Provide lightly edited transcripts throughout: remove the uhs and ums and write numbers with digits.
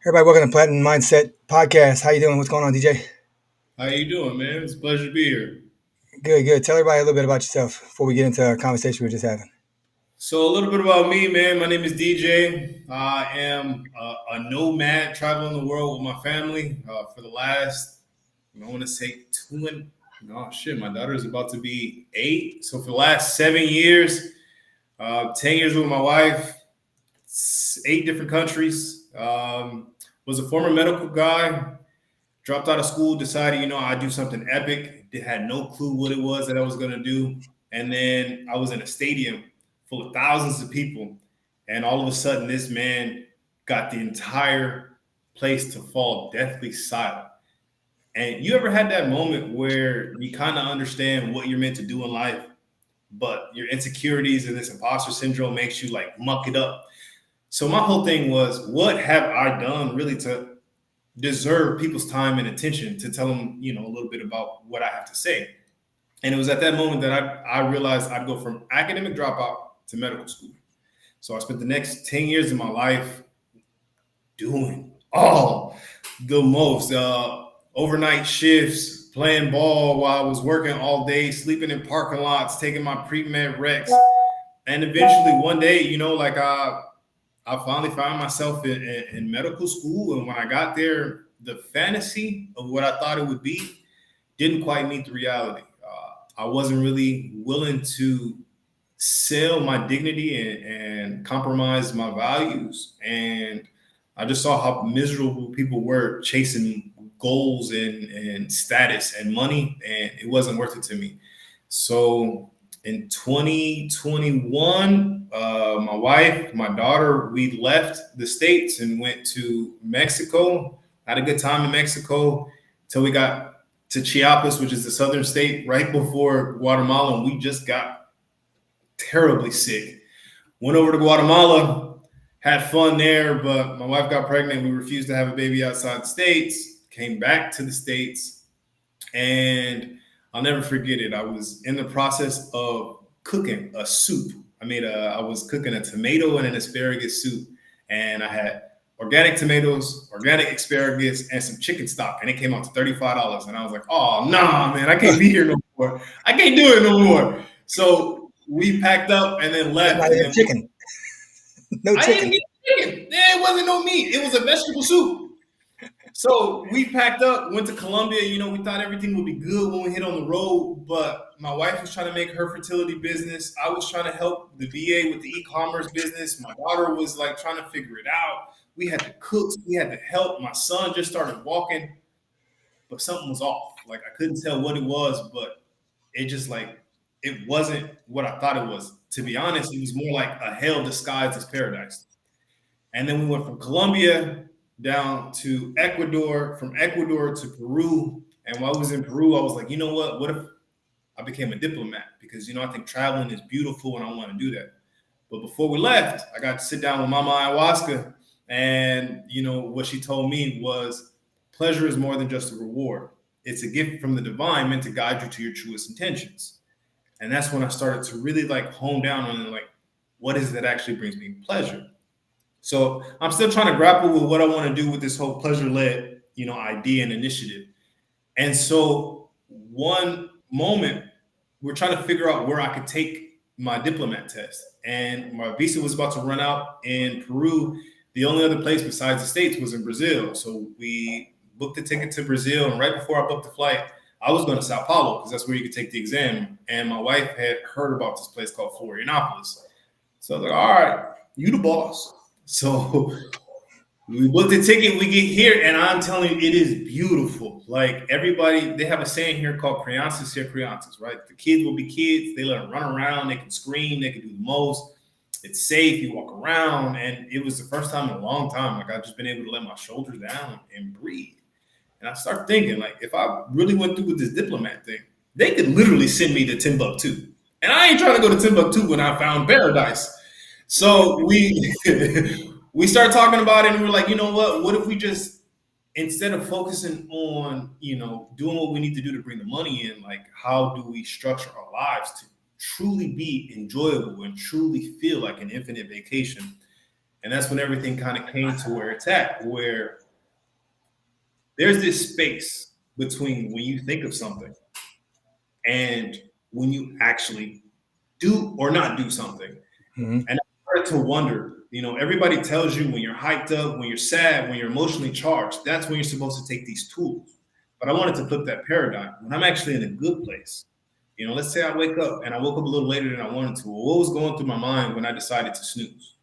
Everybody, welcome to Platinum Mindset Podcast. How you doing? What's going on, DJ? How you doing, man? It's a pleasure to be here. Good, good. Tell everybody a little bit about yourself before we get into our conversation we were just having. So a little bit about me, man. My name is DJ. I am a nomad traveling the world with my family for the last, I want to say no, shit, my daughter is about to be 8. So for the last 7 years, 10 years with my wife, 8 different countries. Was a former medical guy, dropped out of school, decided, I'd do something epic. Had no clue what it was that I was going to do. And then I was in a stadium full of thousands of people. And all of a sudden, this man got the entire place to fall deathly silent. And you ever had that moment where you kind of understand what you're meant to do in life, but your insecurities and this imposter syndrome makes you like muck it up? So my whole thing was, what have I done really to deserve people's time and attention to tell them, a little bit about what I have to say? And it was at that moment that I realized I'd go from academic dropout to medical school. So I spent the next 10 years of my life doing all the most overnight shifts, playing ball while I was working all day, sleeping in parking lots, taking my pre-med recs. And eventually one day, I finally found myself in medical school. And when I got there, the fantasy of what I thought it would be didn't quite meet the reality. I wasn't really willing to sell my dignity and compromise my values. And I just saw how miserable people were chasing goals and status and money, and it wasn't worth it to me. So in 2021, my wife, my daughter, we left the States and went to Mexico. Had a good time in Mexico till we got to Chiapas, which is the southern state, right before Guatemala, and we just got terribly sick. Went over to Guatemala, had fun there, but my wife got pregnant. We refused to have a baby outside the States, came back to the States, and I'll never forget it. I was in the process of cooking a soup. I was cooking a tomato and an asparagus soup, and I had organic tomatoes, organic asparagus, and some chicken stock, and it came out to $35. And I was like, "Oh nah, man, I can't be here no more. I can't do it no more." So we packed up and then left. Not And even then chicken. No I didn't chicken. get chicken. It wasn't no meat. It was a vegetable soup. So we packed up, went to Colombia. We thought everything would be good when we hit on the road, but my wife was trying to make her fertility business. I was trying to help the VA with the e-commerce business. My daughter was like trying to figure it out. We had to cook, we had to help. My son just started walking, but something was off. Like I couldn't tell what it was, but it just like it wasn't what I thought it was. To be honest, it was more like a hell disguised as paradise. And then we went from Colombia down to Ecuador, from Ecuador to Peru. And while I was in Peru, I was like, you know what? What if I became a diplomat? Because, I think traveling is beautiful and I want to do that. But before we left, I got to sit down with Mama Ayahuasca. And, what she told me was pleasure is more than just a reward. It's a gift from the divine meant to guide you to your truest intentions. And that's when I started to really like hone down on it, like, what is it that actually brings me pleasure? So I'm still trying to grapple with what I want to do with this whole pleasure-led, idea and initiative. And so one moment, we're trying to figure out where I could take my diplomat test. And my visa was about to run out in Peru. The only other place besides the States was in Brazil. So we booked a ticket to Brazil. And right before I booked the flight, I was going to Sao Paulo because that's where you could take the exam. And my wife had heard about this place called Florianopolis. So I was like, all right, you the boss. So we booked the ticket, we get here, and I'm telling you, it is beautiful. Like everybody, they have a saying here called crianças ser crianças, right? The kids will be kids. They let them run around. They can scream. They can do the most. It's safe. You walk around. And it was the first time in a long time. Like I've just been able to let my shoulders down and breathe. And I start thinking, like, if I really went through with this diplomat thing, they could literally send me to Timbuktu. And I ain't trying to go to Timbuktu when I found paradise. So we we start talking about it and we're like, you know what if we just, instead of focusing on, doing what we need to do to bring the money in, like how do we structure our lives to truly be enjoyable and truly feel like an infinite vacation? And that's when everything kind of came to where it's at, where there's this space between when you think of something and when you actually do or not do something. Mm-hmm. And I started to wonder, everybody tells you when you're hyped up, when you're sad, when you're emotionally charged, that's when you're supposed to take these tools. But I wanted to flip that paradigm. When I'm actually in a good place, let's say I wake up and I woke up a little later than I wanted to. Well, what was going through my mind when I decided to snooze?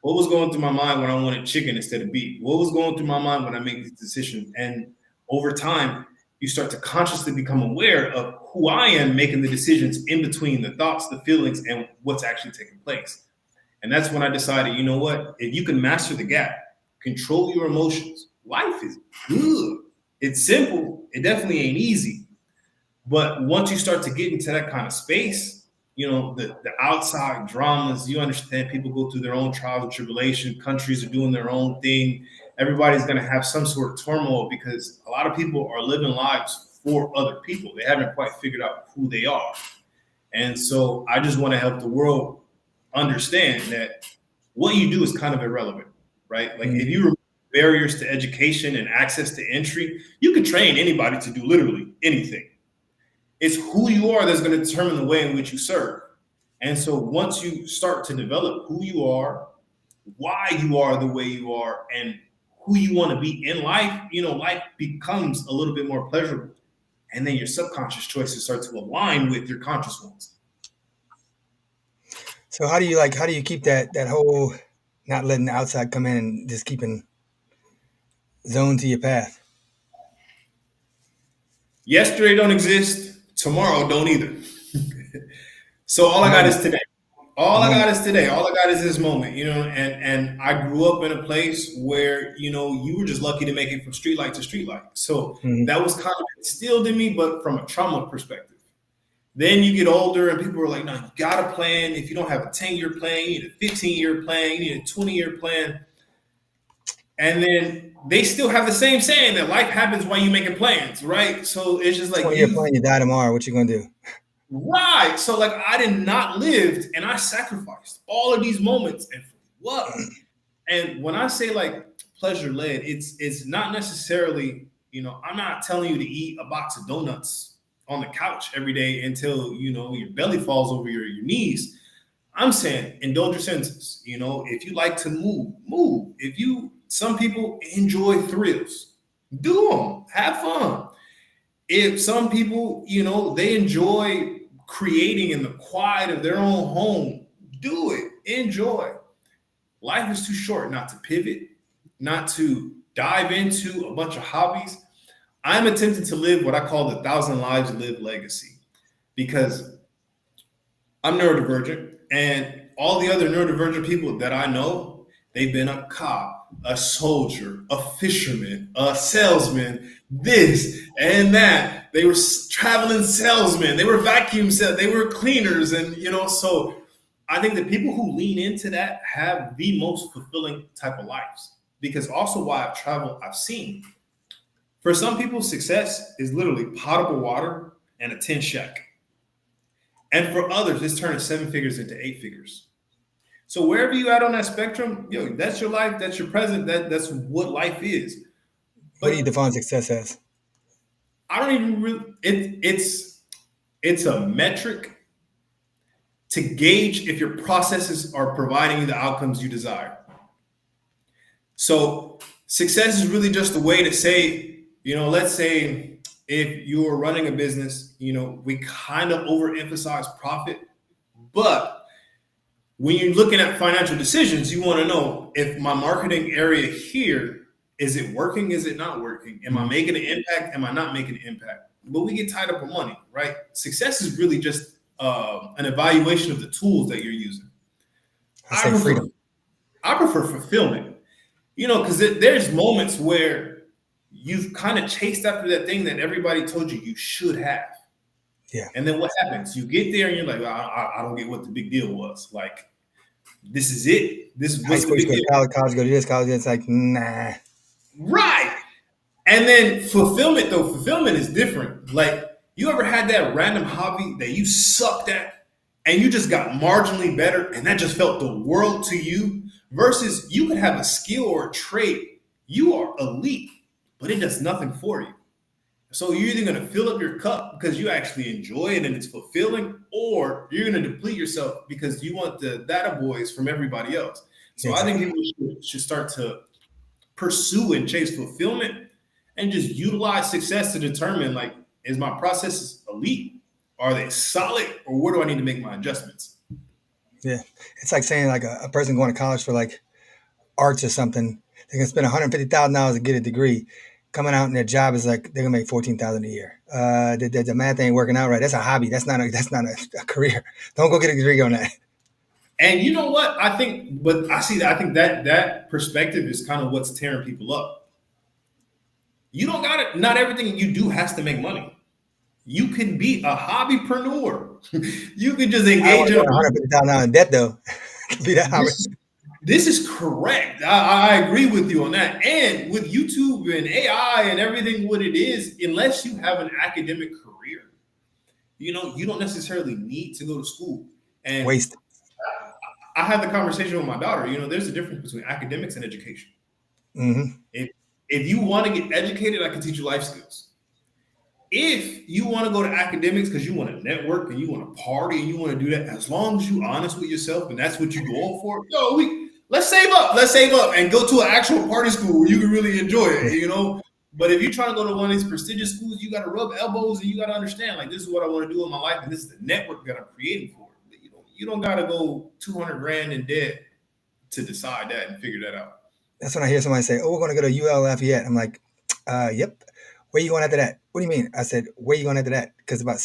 What was going through my mind when I wanted chicken instead of beef? What was going through my mind when I made this decision? And over time, you start to consciously become aware of who I am making the decisions in between the thoughts, the feelings, and what's actually taking place. And that's when I decided, you know what? If you can master the gap, control your emotions, life is good. It's simple. It definitely ain't easy. But once you start to get into that kind of space, the outside dramas, you understand people go through their own trials and tribulation. Countries are doing their own thing. Everybody's going to have some sort of turmoil because a lot of people are living lives for other people. They haven't quite figured out who they are. And so I just want to help the world understand that what you do is kind of irrelevant, right? Like if you remove barriers to education and access to entry, you can train anybody to do literally anything. It's who you are that's going to determine the way in which you serve. And so once you start to develop who you are, why you are the way you are, and who you want to be in life, life becomes a little bit more pleasurable. And then your subconscious choices start to align with your conscious ones. So how do you keep that whole not letting the outside come in and just keeping zone to your path? Yesterday don't exist. Tomorrow don't either. So all I got is today. All I got is today. All I got is this moment, and I grew up in a place where, you were just lucky to make it from street light to street light. So that was kind of instilled in me, but from a trauma perspective. Then you get older and people are like, no, you got a plan. If you don't have a 10-year plan, you need a 15-year plan, you need a 20-year plan. And then they still have the same saying that life happens while you're making plans, right? So it's just like 20-year plan, you die tomorrow. What you gonna do? Right. So like I did not live and I sacrificed all of these moments and for what? And when I say like pleasure led, it's not necessarily, I'm not telling you to eat a box of donuts on the couch every day until, your belly falls over your knees. I'm saying indulge your senses. If you like to move. Some people enjoy thrills, do them, have fun. If some people, they enjoy creating in the quiet of their own home, do it, enjoy. Life is too short not to pivot, not to dive into a bunch of hobbies. I'm attempting to live what I call the 1,000 lives lived legacy because I'm neurodivergent and all the other neurodivergent people that I know, they've been a cop, a soldier, a fisherman, a salesman, this and that. They were traveling salesmen. They were vacuum salesmen. They were cleaners. And, so I think the people who lean into that have the most fulfilling type of lives. Because also while I've traveled, I've seen. For some people, success is literally potable water and a tin shack. And for others, it's turning 7 figures into 8 figures. So wherever you at on that spectrum, that's your life, that's your present, that's what life is. What do you define success as? I don't even really, it's a metric to gauge if your processes are providing you the outcomes you desire. So success is really just a way to say, let's say if you're running a business, we kind of overemphasize profit, but when you're looking at financial decisions, you want to know if my marketing area here, is it working? Is it not working? Am I making an impact? Am I not making an impact? But we get tied up with money, right? Success is really just an evaluation of the tools that you're using. I say freedom. I prefer fulfillment, because there's moments where you've kind of chased after that thing that everybody told you should have. Yeah. And then what happens? You get there and you're like, I don't get what the big deal was. Like, this is it. This is what's the big deal. College, go to this college. It's like, nah. Right. And then fulfillment is different. Like, you ever had that random hobby that you sucked at and you just got marginally better, and that just felt the world to you, versus you could have a skill or a trait, you are elite, but it does nothing for you. So you're either going to fill up your cup because you actually enjoy it and it's fulfilling, or you're going to deplete yourself because you want the data boys from everybody else. So I think Exactly. people should start to pursue and chase fulfillment and just utilize success to determine, like, is my process elite? Are they solid? Or where do I need to make my adjustments? Yeah. It's like saying like a person going to college for like arts or something, they can spend $150,000 to get a degree. Coming out and their job is like they're gonna make 14,000 a year. The math ain't working out right. That's a hobby. That's not a career. Don't go get a degree on that. And you know what? I think, but I see that. I think that perspective is kind of what's tearing people up. You don't got it. Not everything you do has to make money. You can be a hobbypreneur. You can just I don't want engage to in go a in $150,000 in debt though. To be that hobby. this is correct. I agree with you on that. And with YouTube and AI and everything, what it is, unless you have an academic career, you don't necessarily need to go to school. And Waste. I had the conversation with my daughter. There's a difference between academics and education. Mm-hmm. If you want to get educated, I can teach you life skills. If you want to go to academics because you want to network and you want to party and you want to do that, as long as you're honest with yourself and that's what you go for, let's save up and go to an actual party school where you can really enjoy it. But if you're trying to go to one of these prestigious schools, you got to rub elbows and you got to understand, like, this is what I want to do in my life and this is the network that I'm creating for. You don't got to go 200 grand in debt to decide that and figure that out. That's when I hear somebody say, "Oh, we're going to go to UL Lafayette." I'm like, "Yep. Where you going after that?" "What do you mean?" I said, "Where you going after that?" Because about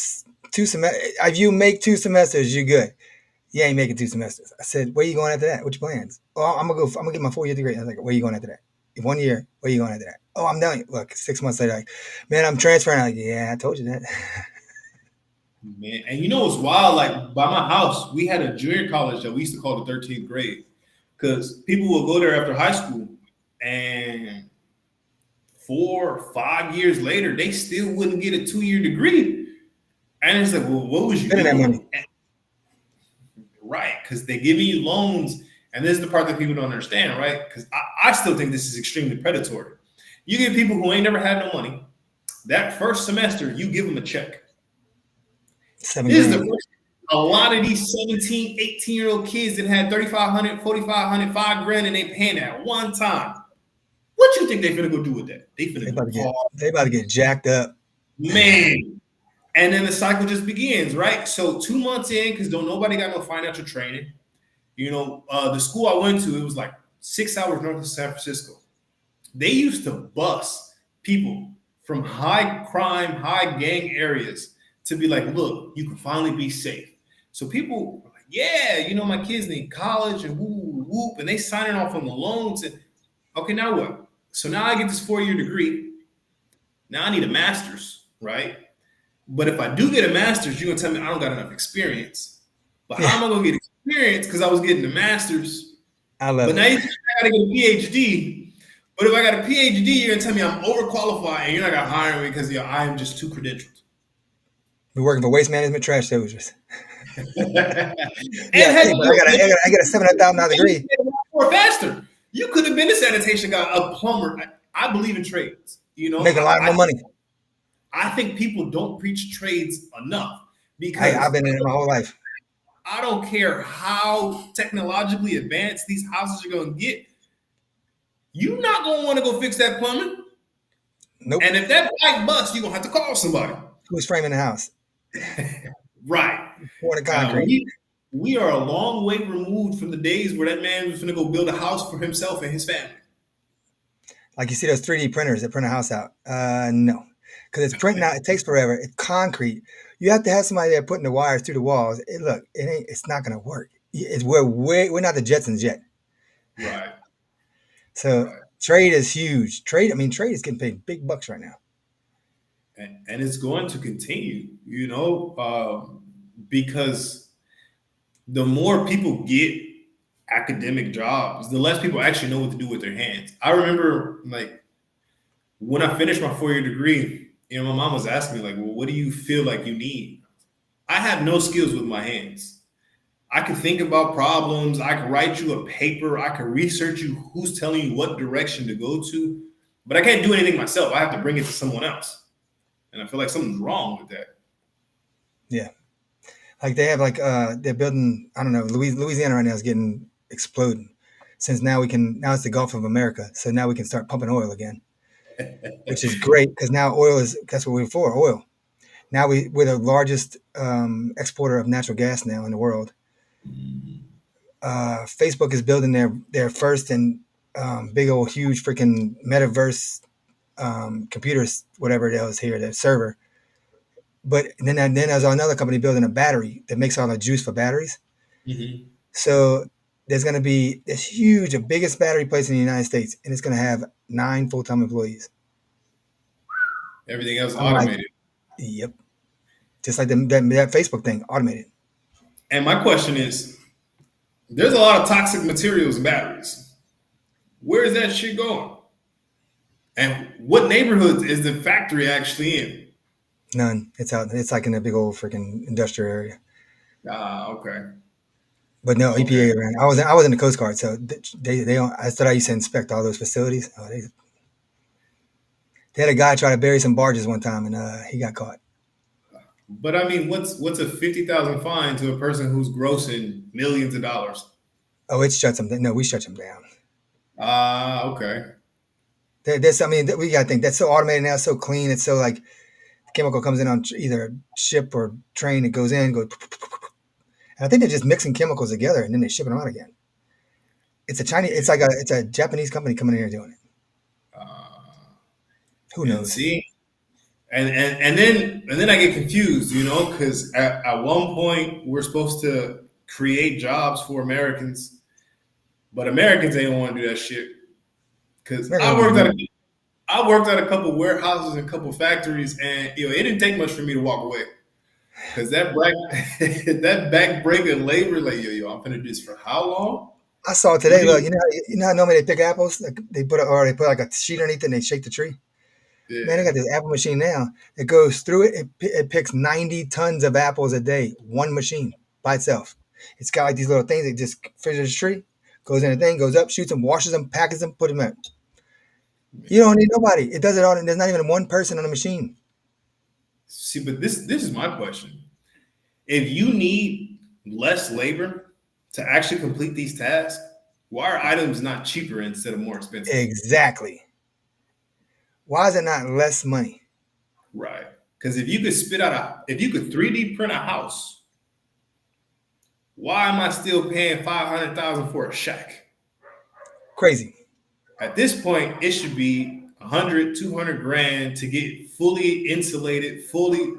2 semesters, if you make 2 semesters, you're good. You ain't making 2 semesters. I said, "Where you going after that? What's your plans?" "Oh, I'm gonna get my 4 year degree." I was like, "Where you going after that?" "1 year." "Where you going after that?" "Oh, I'm done." Look, 6 months later, like, "Man, I'm transferring." I'm like, "Yeah, I told you that." Man, and you know what's wild? Like, by my house, we had a junior college that we used to call the 13th grade, because people will go there after high school, and 4 or 5 years later, they still wouldn't get a 2 year degree. And it's like, well, what was you Spending that money. doing? Right, because they're giving you loans, and this is the part that people don't understand, right? Because I still think this is extremely predatory. You get people who ain't never had no money. That first semester, you give them a check. Seven This is the grand. first. A lot of these 17, 18-year-old kids that had 3,500, 4,500, 5 grand, and they paying at one time. What you think they finna go do with that? They They finna about go to get. party, They about to get jacked up. man. And then the cycle just begins, right? So 2 months in, because don't nobody got no financial training. The school I went to, it was like 6 hours north of San Francisco. They used to bus people from high crime, high gang areas to be like, look, you can finally be safe. So people were like, yeah, my kids need college and whoop, whoop, and they signing off on the loans. And okay, now what? So now I get this 4 year degree. Now I need a master's, right? But if I do get a master's, you're gonna tell me I don't got enough experience. But how Yeah, am I gonna get experience? Because I was getting the master's. I love But it. now you think I gotta get a PhD. But if I got a PhD, you're gonna tell me I'm overqualified and you're not gonna hire me because I am just too credentialed. We're working for waste management trash soldiers. And Yeah, heck, hey, but I got a $700,000 degree. more faster. You could have been a sanitation guy, a plumber. I believe in trades. Making a lot more money. I think people don't preach trades enough, Hey, I've because been in it my whole life. I don't care how technologically advanced these houses are going to get. You're not going to want to go fix that plumbing. Nope. And if that pipe busts, you're going to have to call somebody. Who's framing the house? Right. Pour the concrete. We are a long way removed from the days where that man was going to go build a house for himself and his family. Like you see those 3D printers that print a house out. No, because it's printing out. It takes forever. It's concrete. You have to have somebody there putting the wires through the walls. It's not going to work. We're not the Jetsons yet. Right. So Right. trade is huge. Trade is getting paid big bucks right now. And it's going to continue, because the more people get academic jobs, the less people actually know what to do with their hands. I remember, like, when I finished my 4 year degree, my mom was asking me, like, well, what do you feel like you need? I have no skills with my hands. I can think about problems. I can write you a paper. I can research you who's telling you what direction to go to. But I can't do anything myself. I have to bring it to someone else. And I feel like something's wrong with that. Yeah. Like they have they're building, I don't know, Louisiana right now is getting exploding. Since now it's the Gulf of America. So now we can start pumping oil again, which is great because now that's what we're for, oil. Now we're the largest exporter of natural gas now in the world. Facebook is building their first and big old huge freaking metaverse computers, whatever it is here, the server. But then there's another company building a battery that makes all the juice for batteries. Mm-hmm. So there's going to be this huge, the biggest battery place in the United States, and it's going to have 9 full-time employees. Everything else I'm like, automated. yep. Just like that Facebook thing, automated. And my question is, there's a lot of toxic materials in batteries. Where is that shit going? And what neighborhoods is the factory actually in? None. It's out. It's like in a big old freaking industrial area. Ah, okay. But no, Okay. EPA around. I was in the Coast Guard, so they don't. I thought I used to inspect all those facilities. Oh, they had a guy try to bury some barges one time, and he got caught. But I mean, what's a 50,000 fine to a person who's grossing millions of dollars? Oh, it shuts them. No, we shut them down. Ah, okay. I mean, we got to think that's so automated now, so clean. It's so like chemical comes in on either ship or train. It goes in, goes. And I think they're just mixing chemicals together and then they're shipping them out again. It's a Chinese. It's a Japanese company coming in here doing it. Who And knows? see, and then I get confused, because at one point we're supposed to create jobs for Americans, but Americans ain't want to do that shit. Because I worked at a couple warehouses and a couple factories, and it didn't take much for me to walk away. Because that that back break of labor, like I'm gonna do this for how long? I saw it What today. do Look, you? you know how normally they pick apples? Like they put like a sheet underneath it and they shake the tree. Man, they Yeah, got this apple machine now that goes through it. It picks 90 tons of apples a day. One machine by itself. It's got like these little things that just filters the tree, goes in a thing, goes up, shoots them, washes them, packages them, put them in. You don't need nobody. It does it all. And there's not even one person on the machine. see, but this is my question. If you need less labor to actually complete these tasks, why are items not cheaper instead of more expensive? Exactly. Why is it not less money? Right. Because if you could 3D print a house, why am I still paying 500,000 for a shack? Crazy. At this point, it should be 100, 200 grand to get fully insulated, fully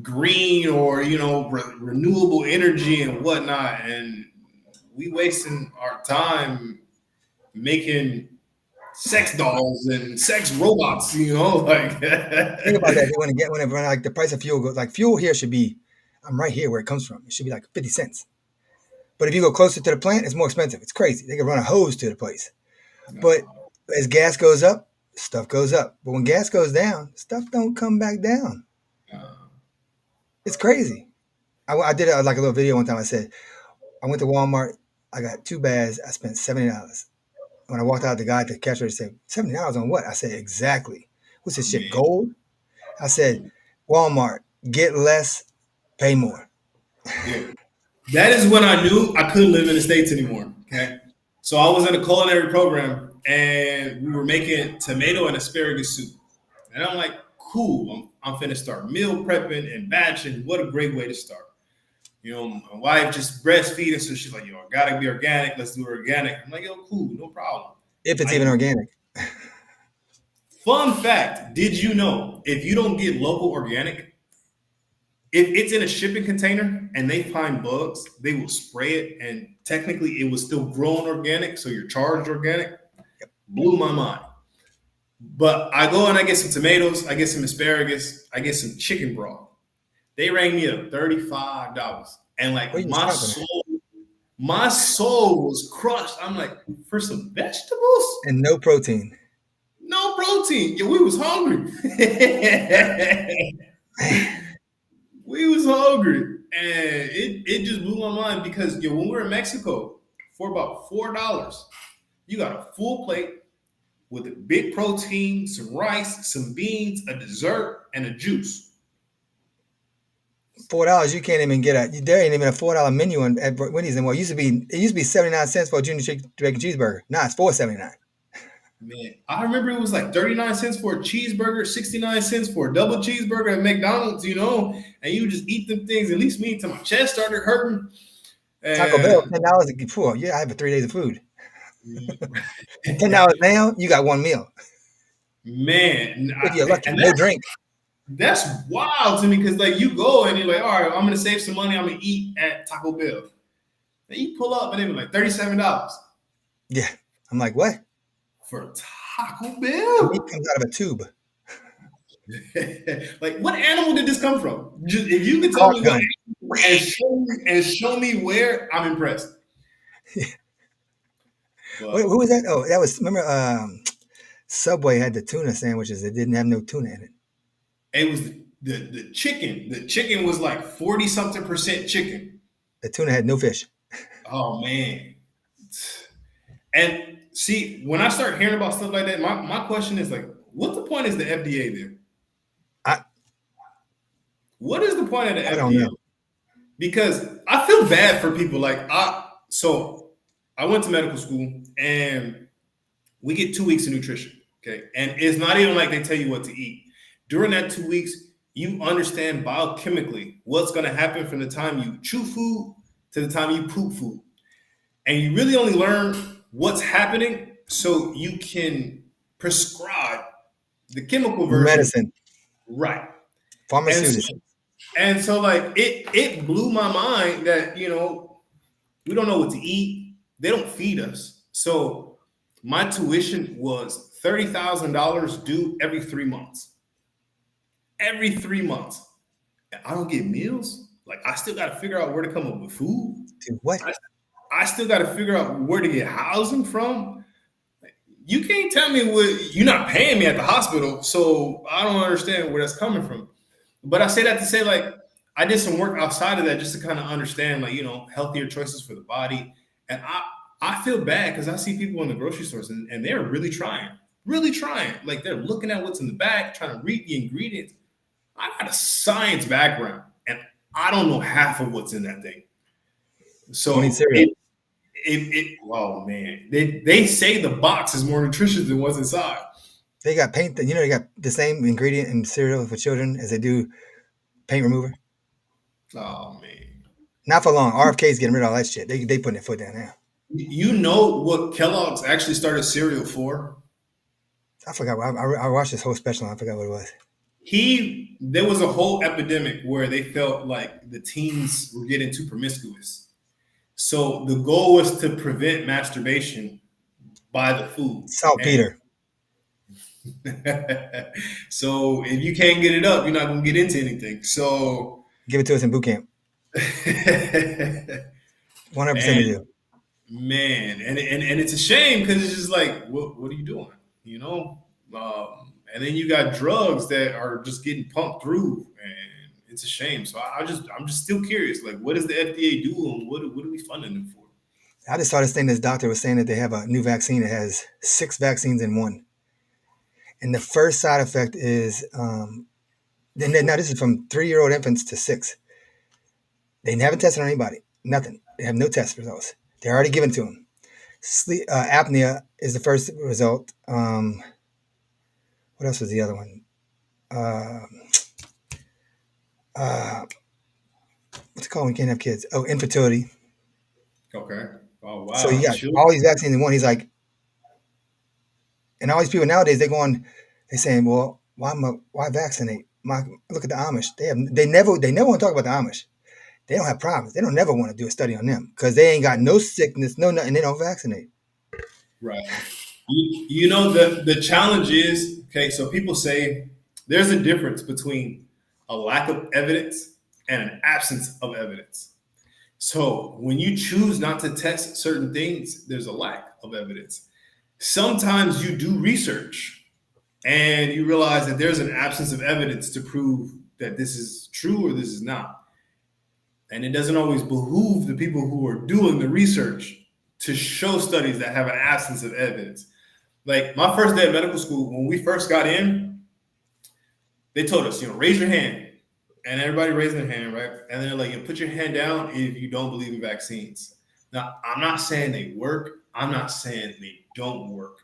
green, or renewable energy and whatnot. And we wasting our time making sex dolls and sex robots. Like Think about that. They want to get whenever like the price of fuel goes like fuel here should be. I'm right here where it comes from. It should be like 50 cents. But if you go closer to the plant, it's more expensive. It's crazy. They can run a hose to the place. But no, as gas goes up, stuff goes up. But when gas goes down, stuff don't come back down. no. It's crazy. I did like a little video one time. I said I went to Walmart. I got 2 bags. I spent $70. When I walked out, the guy at the cashier said, $70 on what? I said, exactly. What's this shit, Man. gold? I said, Walmart, get less, pay more. Yeah. That is when I knew I couldn't live in the States anymore. Okay. So I was in a culinary program and we were making tomato and asparagus soup. And I'm like, cool, I'm finna start meal prepping and batching. What a great way to start. My wife just breastfeeding, so she's like, I gotta be organic. Let's do it organic. I'm like, cool, no problem. If it's even Like, organic. fun fact, did you know if you don't get local organic, if it's in a shipping container and they find bugs, they will spray it, and technically it was still grown organic, so you're charged organic. Blew my mind. But I go and I get some tomatoes, I get some asparagus, I get some chicken broth. They rang me up $35. And like What are you stopping at? my soul was crushed. I'm like, for some vegetables? And no protein. No protein. Yeah, we was hungry. We was hungry. And it just blew my mind because when we were in Mexico, for about $4, you got a full plate with a big protein, some rice, some beans, a dessert, and a juice. $4, you can't even get a. There ain't even a $4 menu at Wendy's anymore. It used to be 79 cents for a junior bacon cheeseburger. Now it's $4.79. Man, I remember it was like 39 cents for a cheeseburger, 69 cents for a double cheeseburger at McDonald's, and you just eat them things. At least me until my chest started hurting. Taco Bell, And $10 to get yeah, I have 3 days of food. $10 now, you got one meal. man, If you're lucky, and no drink. that's wild to me because like you go and you're like, all right, I'm gonna save some money. I'm gonna eat at Taco Bell. And you pull up and they were like $37 Yeah, I'm like, what? for Taco The Bell. meat comes out of a tube. Like, what animal did this come from? If you could tell Cart me what gun. animal and show me where, I'm impressed. But Who was that? Oh, that was, remember, Subway had the tuna sandwiches that didn't have no tuna in it. it was the chicken. The chicken was like 40 something% chicken. The tuna had no fish. Oh man. And see, when I start hearing about stuff like that, my question is like, what the point is the FDA there? What is the point of the I FDA? don't know. Because I feel bad for people. Like I went to medical school and we get 2 weeks of nutrition. Okay. And it's not even like they tell you what to eat. During that 2 weeks, you understand biochemically what's going to happen from the time you chew food to the time you poop food. And you really only learn what's happening so you can prescribe the chemical version. Medicine, Right. pharmaceuticals. And so like it blew my mind that, we don't know what to eat. They don't feed us. So my tuition was $30,000 due every 3 months. Every 3 months. And I don't get meals. Like I still got to figure out where to come up with food. Dude, what? I still got to figure out where to get housing from. You can't tell me you're not paying me at the hospital. So I don't understand where that's coming from. But I say that to say, like, I did some work outside of that just to kind of understand, like, healthier choices for the body. And I feel bad because I see people in the grocery stores and they're really trying. Like, they're looking at what's in the back, trying to read the ingredients. I got a science background and I don't know half of what's in that thing. So oh man, they say the box is more nutritious than what's inside. They got paint. They got the same ingredient in cereal for children as they do paint remover. Oh man, not for long. RFK's getting rid of all that shit. They putting their foot down now. You know what Kellogg's actually started cereal for? I forgot. I watched this whole special. I forgot what it was. There was a whole epidemic where they felt like the teens were getting too promiscuous. So the goal was to prevent masturbation by the food. Saltpeter. So if you can't get it up, you're not going to get into anything. So give it to us in boot camp. 100% of you. Man, and it's a shame because it's just like, what are you doing? And then you got drugs that are just getting pumped through, and it's a shame. So I'm just still curious, like, what does the FDA do, and what are we funding them for? I just saw this thing. This doctor was saying that they have a new vaccine that has 6 vaccines in one, and the first side effect is, now this is from 3-year-old infants to 6. They haven't tested on anybody. Nothing. They have no test results. They're already given to them. Sleep apnea is the first result. What else was the other one? What's it called when you can't have kids? Oh, infertility. Okay. Oh, wow. So you got all these vaccines in one. He's like, and all these people nowadays, they're saying, well, why vaccinate? Look at the Amish. They never want to talk about the Amish. They don't have problems. They don't never want to do a study on them because they ain't got no sickness, no nothing. They don't vaccinate. Right. The challenge is, okay, so people say there's a difference between a lack of evidence and an absence of evidence. So when you choose not to test certain things, there's a lack of evidence. Sometimes you do research and you realize that there's an absence of evidence to prove that this is true or this is not. And it doesn't always behoove the people who are doing the research to show studies that have an absence of evidence. Like my first day of medical school, when we first got in, they told us, raise your hand. And everybody raised their hand, right? And they're like, put your hand down if you don't believe in vaccines. Now, I'm not saying they work. I'm not saying they don't work.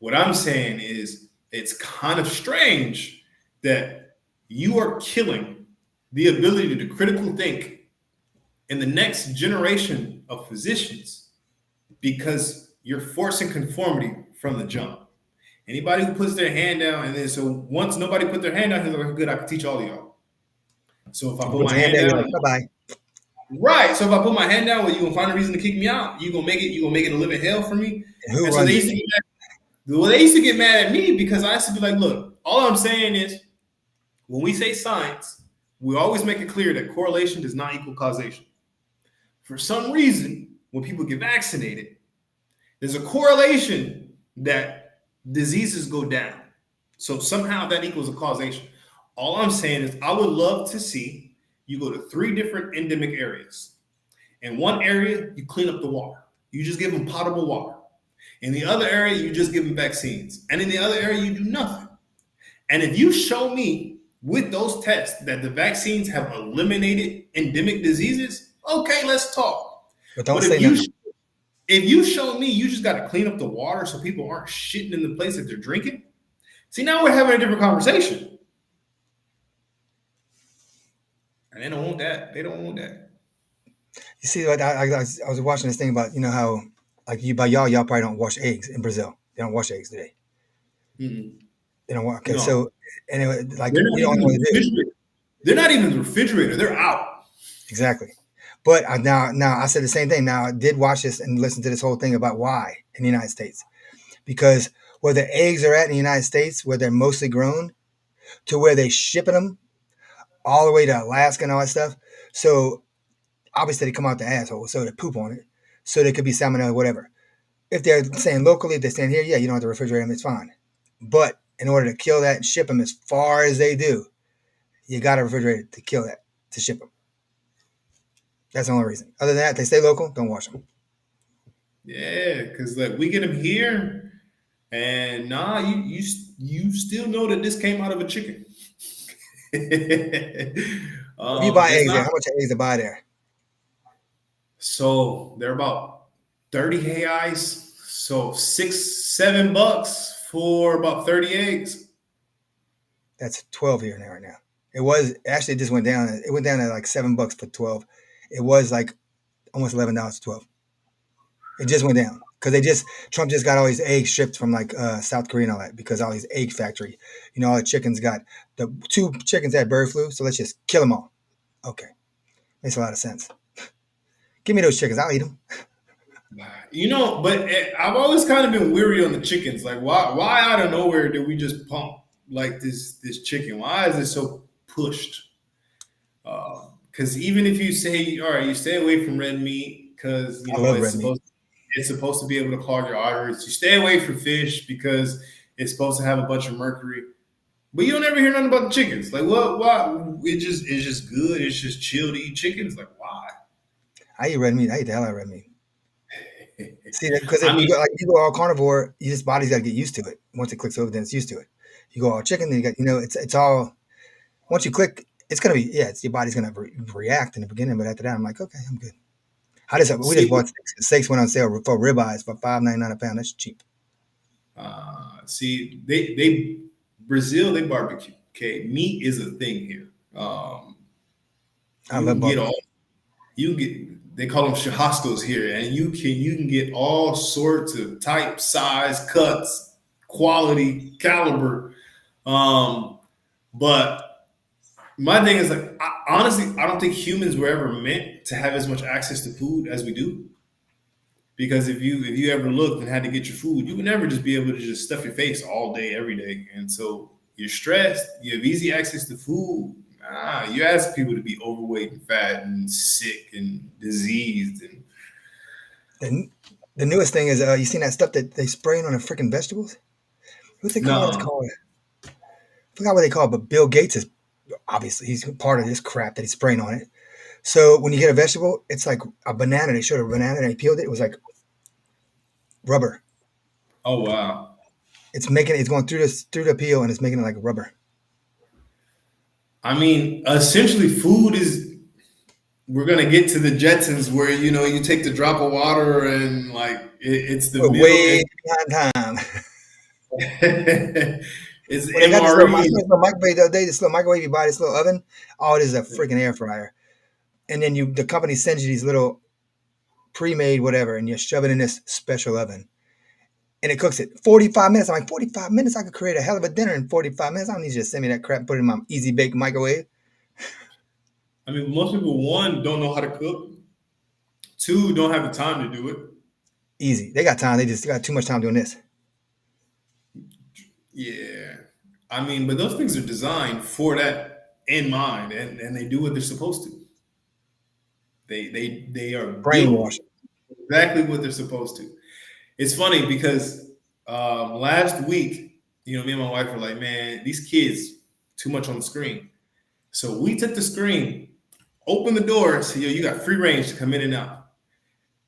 What I'm saying is it's kind of strange that you are killing the ability to critical think in the next generation of physicians because you're forcing conformity from the jump. Anybody who puts their hand down, and then so once nobody put their hand down, he's like, good, I can teach all of y'all. So if I put Put my your hand hand down, you're down, like, bye-bye. right. So if I put my hand down, well, you gonna find a reason to kick me out. You gonna make it a living hell for me. And who And so runs they it? used to get mad. Well, they used to get mad at me because I used to be like, look, all I'm saying is when we say science, we always make it clear that correlation does not equal causation. For some reason, when people get vaccinated, there's a correlation that diseases go down. So somehow that equals a causation. All I'm saying is I would love to see you go to 3 different endemic areas. In one area, you clean up the water. You just give them potable water. In the other area, you just give them vaccines. And in the other area, you do nothing. And if you show me with those tests that the vaccines have eliminated endemic diseases, okay, let's talk. But don't But say nothing. if you show me you just got to clean up the water so people aren't shitting in the place that they're drinking, see, now we're having a different conversation. And they don't want that. They don't want that. You see, like I was watching this thing about how like by y'all probably don't wash eggs in Brazil. They don't wash eggs today. Mm-mm. They don't wash. Okay, No, so anyway, like they're not we don't even know in what the to do refrigerator. They're not even in the refrigerator. They're out. exactly. But now I said the same thing. Now I did watch this and listen to this whole thing about why in the United States because where the eggs are at in the United States, where they're mostly grown, to where they shipping them all the way to Alaska and all that stuff. So obviously they come out the asshole, so they poop on it. So there could be salmonella, whatever. If they're saying locally, if they're saying here, yeah, you don't have to refrigerate them, it's fine. But in order to kill that and ship them as far as they do, you got to refrigerate it to kill that, to ship them. That's the only reason. Other than that, they stay local, don't wash them. Yeah, because like we get them here, and nah, you still know that this came out of a chicken. If you buy It's eggs there, not. how much are eggs to buy there? So they're about 30 reais. So $6-7 for about 30 eggs. That's 12 here now right now. It was actually it just went down. It went down to like $7 for 12. It was like almost $11 for 12. It just went down because Trump just got all these eggs shipped from like South Korea and all that because all these egg factory, all the chickens got the 2 chickens had bird flu, so let's just kill them all. Okay, makes a lot of sense. Give me those chickens, I'll eat them. But I've always kind of been weary on the chickens. Like, why out of nowhere did we just pump like this chicken? Why is it so pushed? Because even if you say, all right, you stay away from red meat because I love red meat. it's supposed to be able to clog your arteries. You stay away from fish because it's supposed to have a bunch of mercury. But you don't ever hear nothing about the chickens. Like, what? Why? It's just good. It's just chill to eat chickens. Like, why? I eat red meat. I eat the hell out of red meat. See, because if I mean, you go all carnivore, your body's got to get used to it. Once it clicks over, then it's used to it. You go all chicken, then you got it's all. Once you click, it's gonna be it's your body's gonna react in the beginning, but after that, I'm like, okay, I'm good. We just see, bought steaks. Steaks went on sale for ribeyes for $5.99 a pound. That's cheap. they Brazil they barbecue. Okay, meat is a thing here. I You love can get barbecue. all you get. They call them churrascos here, and you can get all sorts of type, size, cuts, quality, caliber. Um, but my thing is like, honestly, I don't think humans were ever meant to have as much access to food as we do. Because if you ever looked and had to get your food, you would never just be able to just stuff your face all day, every day. And so you're stressed, you have easy access to food. You ask people to be overweight and fat and sick and diseased and The, the newest thing is you seen that stuff that they spraying on the freaking vegetables? What's they call it? It's no. called I forgot what they call it, but Bill Gates is obviously he's part of this crap that he's spraying on it. So when you get a vegetable, it's like a banana. They showed a banana and they peeled it. It was like rubber. Oh wow. It's going through the peel and it's making it like rubber. I mean, essentially, food is. We're gonna get to the Jetsons where you take the drop of water and like it's the We're milk. way behind time. It's When they got this little, I MREs. saw this little microwave the other day, this little microwave you buy, this little oven. Oh, it is a freaking air fryer. And then the company sends you these little pre-made whatever, and you shove it in this special oven, and it cooks it 45 minutes. I'm like, 45 minutes? I could create a hell of a dinner in 45 minutes. I don't need you to send me that crap and put it in my easy bake microwave. I mean, most people, one, don't know how to cook. Two, don't have the time to do it. Easy. They got time. They just got too much time doing this. Yeah. I mean, but those things are designed for that in mind, and they do what they're supposed to. They are built Brainwash. exactly what they're supposed to. It's funny because last week, me and my wife were like, man, these kids too much on the screen. So we took the screen, opened the door, so you got free range to come in and out.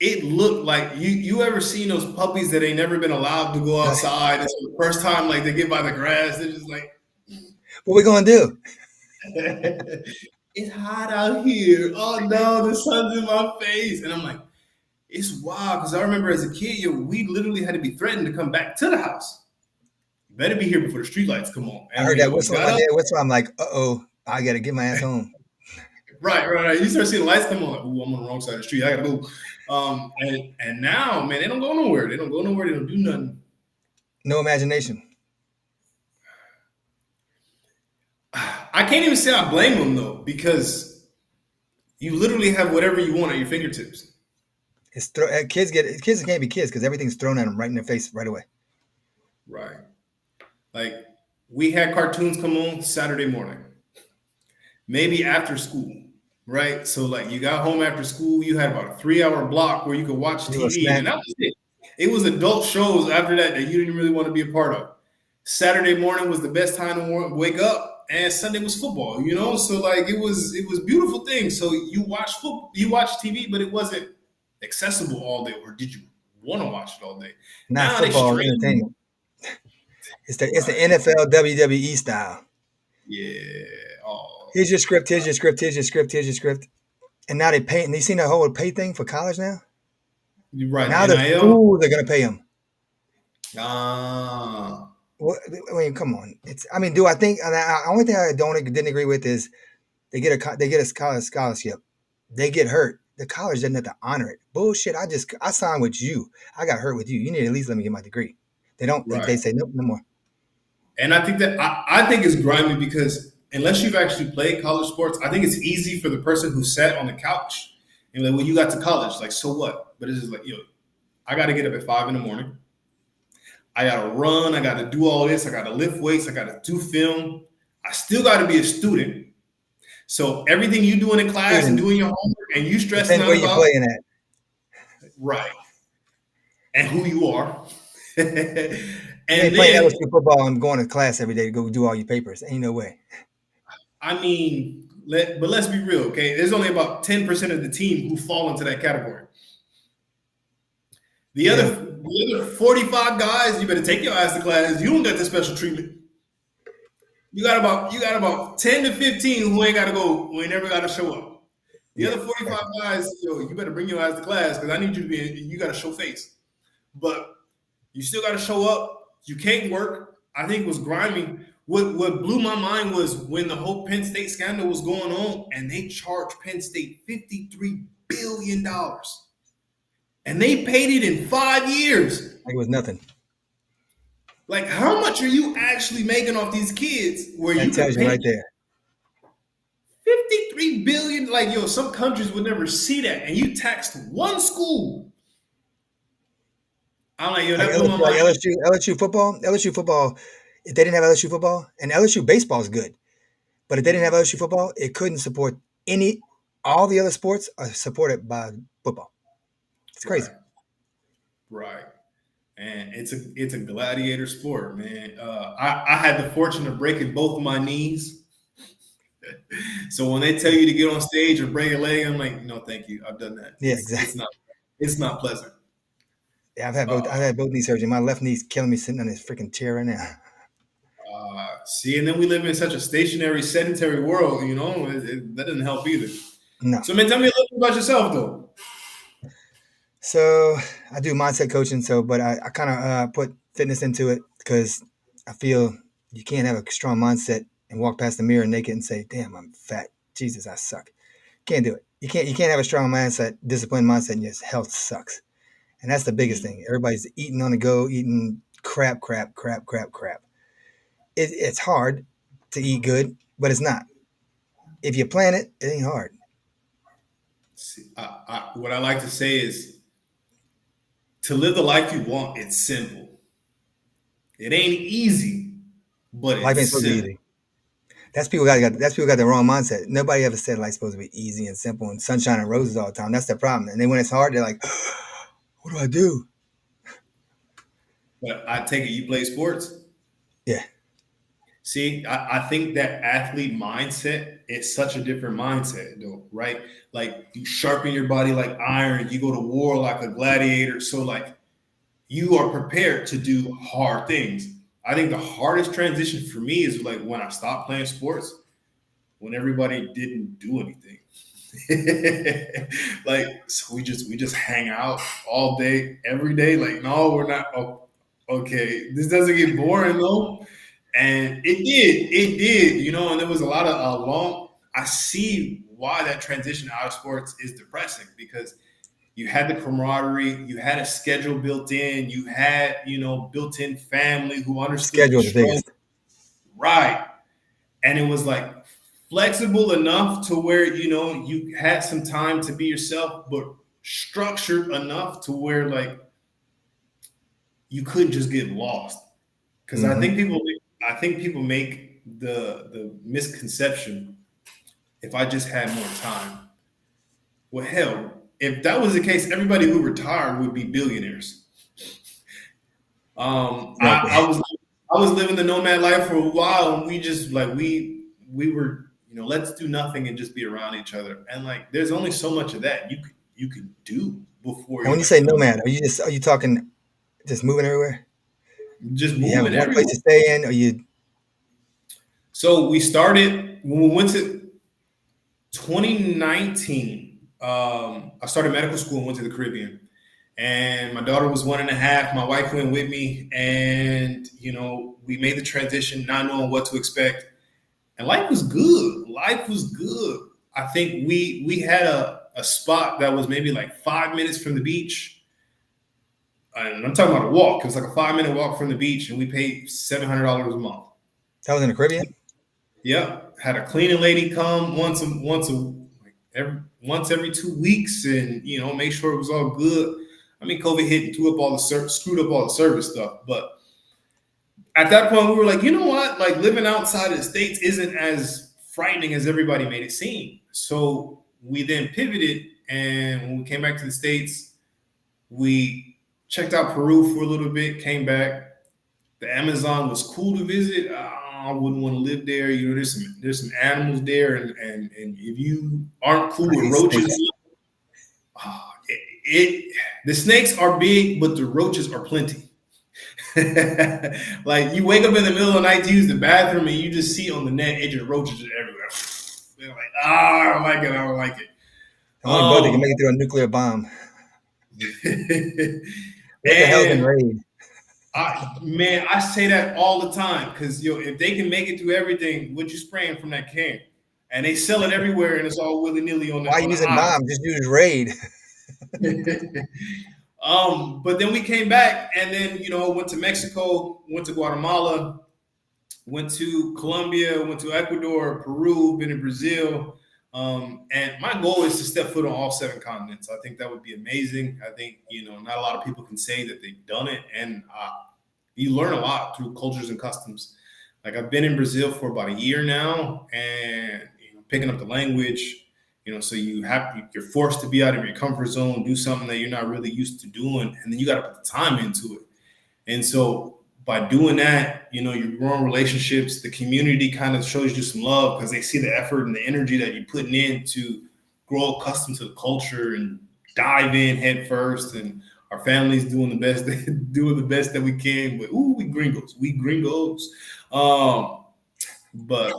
It looked like you ever seen those puppies that ain't never been allowed to go outside. It's the first time like they get by the grass, they're just like, What we gonna do? it's hot out here. Oh no, the sun's in my face. And I'm like, it's wild because I remember as a kid, we literally had to be threatened to come back to the house. You better be here before the streetlights come on. I And heard that we whistle. got My up. dad whistle. I'm like, uh-oh, I gotta get my ass home. Right. You start seeing the lights come on, like, ooh, I'm on the wrong side of the street. I gotta move. And now, man, they don't go nowhere. They don't go nowhere. They don't do nothing. No imagination. I can't even say I blame them though, because you literally have whatever you want at your fingertips. Kids can't be kids because everything's thrown at them right in their face right away. Right. Like we had cartoons come on Saturday morning, maybe after school, right? So like you got home after school, you had about a 3 hour block where you could watch A little TV, snack. and that was it. It was adult shows after that you didn't really want to be a part of. Saturday morning was the best time to wake up, and Sunday was football. So like it was beautiful thing. So you watch TV, but it wasn't accessible all day, or did you want to watch it all day? Not Now they football stream. entertainment. It's the Right. NFL WWE style. Yeah. Oh, Here's your script. Here's your script. Here's your script. Here's your script. And now they pay. And you seen that whole pay thing for college now? you're right. Now the NIL. schools are gonna pay them. Ah. Well, I mean, come on. I mean, do I think? And only thing I didn't agree with is they get a college scholarship. They get hurt. The college doesn't have to honor it. Bullshit. I signed with you. I got hurt with you. You need to at least let me get my degree. They don't. They Right. say nope, no more. And I think that I think it's grimy because unless you've actually played college sports, I think it's easy for the person who sat on the couch and like, well, you got to college, like, so what? But it's just like, I got to get up at 5 in the morning. I got to run. I got to do all this. I got to lift weights. I got to do film. I still got to be a student. So everything you do in the class and Student, doing your homework and you stressing depends out where you're about, playing at. right, and who you are. You And ain't playing then, LSU football and going to class every day to go do all your papers. Ain't no way. I mean, but let's be real, okay? There's only about 10% of the team who fall into that category. The other, Yeah. the other 45 guys, you better take your ass to class. You don't get the special treatment. You got about 10 to 15 who ain't got to go, who ain't never got to show up. The Yeah. other 45 guys, you better bring your ass to class because I need you to you got to show face. But you still got to show up. You can't work. I think it was grimy. What blew my mind was when the whole Penn State scandal was going on, and they charged Penn State $53 billion, and they paid it in 5 years. Like it was nothing. Like, how much are you actually making off these kids? Where That you could tells you pay right there. 53 billion? Like, some countries would never see that, and you taxed one school. I'm like, Like that blew my LSU, mind. LSU football. If they didn't have LSU football, and LSU baseball is good, but if they didn't have LSU football, it couldn't support any. All the other sports are supported by football. It's crazy. Right, right. And it's a gladiator sport, man. I had the fortune of breaking both of my knees So when they tell you to get on stage or break a leg, I'm like, no, thank you. I've done that. Yeah, It's exactly. not pleasant. Yeah, I've had both. I've Uh, had both knee surgery. My left knee's killing me sitting on this freaking chair right now. See, and then we live in such a stationary, sedentary world. That doesn't help either. No. So, man, tell me a little bit about yourself, though. So I do mindset coaching. But I kind of put fitness into it because I feel you can't have a strong mindset and walk past the mirror naked and say, "Damn, I'm fat. Jesus, I suck." Can't do it. You can't have a strong mindset, disciplined mindset, and your health sucks. And that's the biggest Mm. thing. Everybody's eating on the go, eating crap, crap, crap, crap, crap. It's hard to eat good, but it's not. If you plan it, it ain't hard. See, what I like to say is to live the life you want, it's simple. It ain't easy, but Life it's ain't supposed to be simple. easy. That's people got the wrong mindset. Nobody ever said life's supposed to be easy and simple and sunshine and roses all the time. That's the problem. And then when it's hard, they're like, "What do I do?" But I take it you play sports. Yeah, See, I think that athlete mindset is such a different mindset, though, right? Like you sharpen your body like iron, you go to war like a gladiator. So, like, you are prepared to do hard things. I think the hardest transition for me is like when I stopped playing sports, when everybody didn't do anything. Like, so we just hang out all day, every day. Like, no, we're not. Oh, okay, this doesn't get boring though. And it did, and there was a lot of long. I see why that transition out of sports is depressing because you had the camaraderie, you had a schedule built in, you had, built-in family who understood schedule your is the struggle, biggest. right? And it was like flexible enough to where, you had some time to be yourself, but structured enough to where like you couldn't just get lost. Because Hmm. I think people make the misconception if I just had more time. Well, hell, if that was the case, everybody who retired would be billionaires. Um, I, Exactly. I was I was living the nomad life for a while, and we just like we were let's do nothing and just be around each other. And like, there's only so much of that you could do before And when you you say like nomad, are you talking just moving everywhere? just You have moving one place everywhere. to stay in, or you So we started when we went to 2019. I started medical school and went to the Caribbean. And my daughter was 1.5. My wife went with me, and we made the transition, not knowing what to expect. And life was good. Life was good. I think we had a spot that was maybe like 5 minutes from the beach. And I'm talking about a walk. It was like a 5 minute walk from the beach, and we paid $700 a month. that was in the Caribbean. Yep, had a cleaning lady come once every 2 weeks, and make sure it was all good. I mean, COVID hit and screwed up all the service stuff, but at that point, we were like, you know what? Like living outside of the states isn't as frightening as everybody made it seem. So we then pivoted, and when we came back to the states, we checked out Peru for a little bit, came back. The Amazon was cool to visit. I wouldn't want to live there. There's some animals there, and if you aren't cool I with hate snakes. roaches, ah, the snakes are big, but the roaches are plenty. Like you wake up in the middle of the night to use the bathroom, and you just see on the net edge of roaches are everywhere. They're like, I don't like it. I don't like it. The only boat that can Um, make it through a nuclear bomb. What the hell's in and raid? man, I say that all the time because if they can make it through everything, what you spraying from that can? And they sell it everywhere, and it's all willy nilly on the Why on the using aisle. bomb? Just use raid. But then we came back, and then went to Mexico, went to Guatemala, went to Colombia, went to Ecuador, Peru, been in Brazil. And my goal is to step foot on all seven continents. I think that would be amazing. I think not a lot of people can say that they've done it, and you learn a lot through cultures and customs. Like I've been in Brazil for about a year now, and picking up the language. So you're forced to be out of your comfort zone, do something that you're not really used to doing, and then you got to put the time into it. And so by doing that, you're growing relationships. The community kind of shows you some love because they see the effort and the energy that you're putting in to grow accustomed to the culture and dive in head first. And our family's doing the best, doing the best that we can. But we gringos. But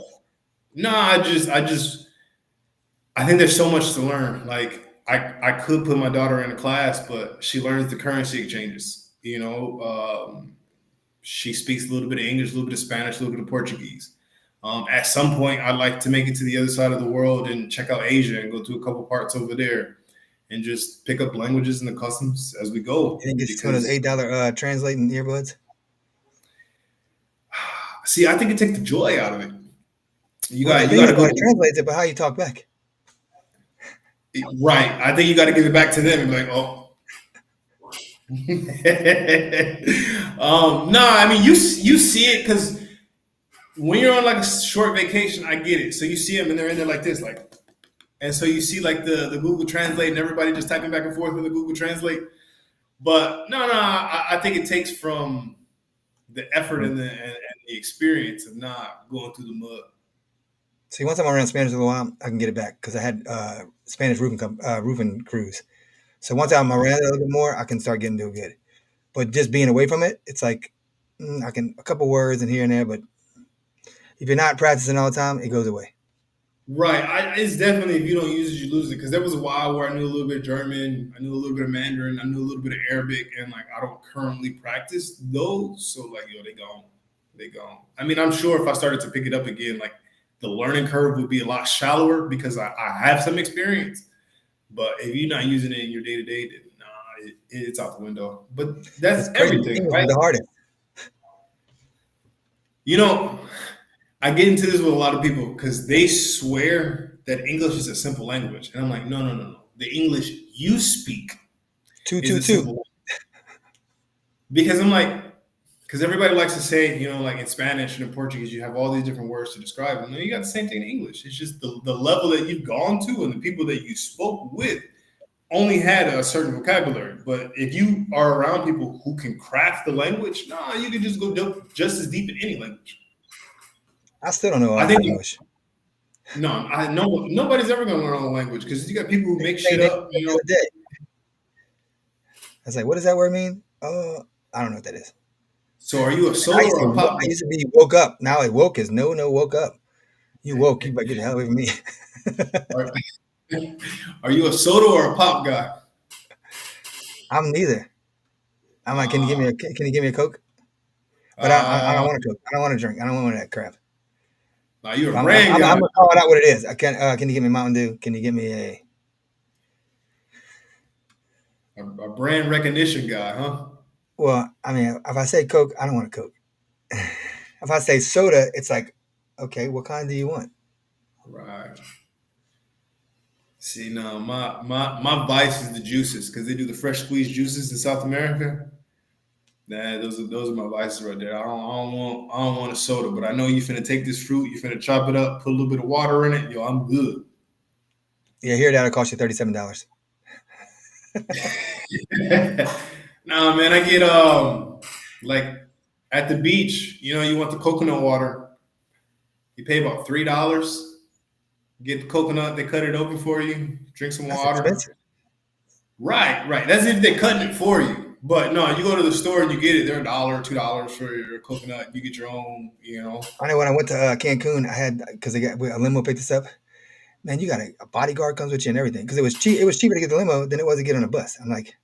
no, I think there's so much to learn. Like I could put my daughter in a class, but she learns the currency exchanges. She speaks a little bit of English, a little bit of Spanish, a little bit of Portuguese. At some point, I'd like to make it to the other side of the world and check out Asia and go to a couple parts over there and just pick up languages and the customs as we go. You think it's one of those $8 translating earbuds? See, I think it takes the joy out of it. You Well, got the you thing got is, to when it go translates it, but how you talk back. right. I think you got to give it back to them and be like, oh. No, I mean you see it because when you're on like a short vacation, I get it. So you see them and they're in there like this, like, and so you see like the Google Translate and everybody just typing back and forth with the Google Translate. But no, I think it takes from the effort and the experience of not going through the mud. See, once I'm around Spanish for a while, I can get it back because I had Spanish roofing crews. So once I'm around it a little bit more, I can start getting to it good. But just being away from it, it's like I can a couple words in here and there, but if you're not practicing all the time, it goes away. Right. It's definitely, if you don't use it, you lose it. Because there was a while where I knew a little bit of German, I knew a little bit of Mandarin, I knew a little bit of Arabic, and like I don't currently practice those. So like, they gone. I mean, I'm sure if I started to pick it up again, like the learning curve would be a lot shallower because I have some experience. But if you're not using it in your day to day, then it's out the window. But that's everything, right? The hardest. I get into this with a lot of people because they swear that English is a simple language. And I'm like, no. The English you speak is a simple language. Because I'm like, because everybody likes to say, like in Spanish and in Portuguese, you have all these different words to describe them. No, you got the same thing in English. It's just the level that you've gone to and the people that you spoke with only had a certain vocabulary. But if you are around people who can craft the language, you can just go just as deep in any language. I still don't know English. Nobody's ever going to learn all the language because you got people who make shit up. I was like, what does that word mean? I don't know what that is. So are you a solo or a pop? I used to be woke up. Now like woke is no woke up. You woke, you better get the hell away from me. Are you a soda or a pop guy? I'm neither. I'm like, can you give me a Coke? But I don't want a Coke. I don't want to drink. I don't want that crap. Now you're a brand guy. I'm gonna call it out what it is. Can you give me Mountain Dew? Can you give me a brand recognition guy, huh? Well, I mean, if I say Coke, I don't want a Coke. If I say soda, it's like, okay, what kind do you want? Right. See, no, my vice is the juices because they do the fresh squeezed juices in South America. Nah, those are my vices right there. I don't want a soda, but I know you finna take this fruit, you finna chop it up, put a little bit of water in it. Yo, I'm good. Yeah, here that'll cost you $37. Nah, man, I get like at the beach, you want the coconut water. You pay about $3. Get the coconut, they cut it open for you, drink some water. Expensive. Right. That's if they're cutting it for you. But no, you go to the store and you get it. They're $1, $2 for your coconut. You get your own, I know when I went to Cancun, I had, because a limo picked us up. Man, you got a bodyguard comes with you and everything. Because it was cheap. It was cheaper to get the limo than it was to get on a bus. I'm like,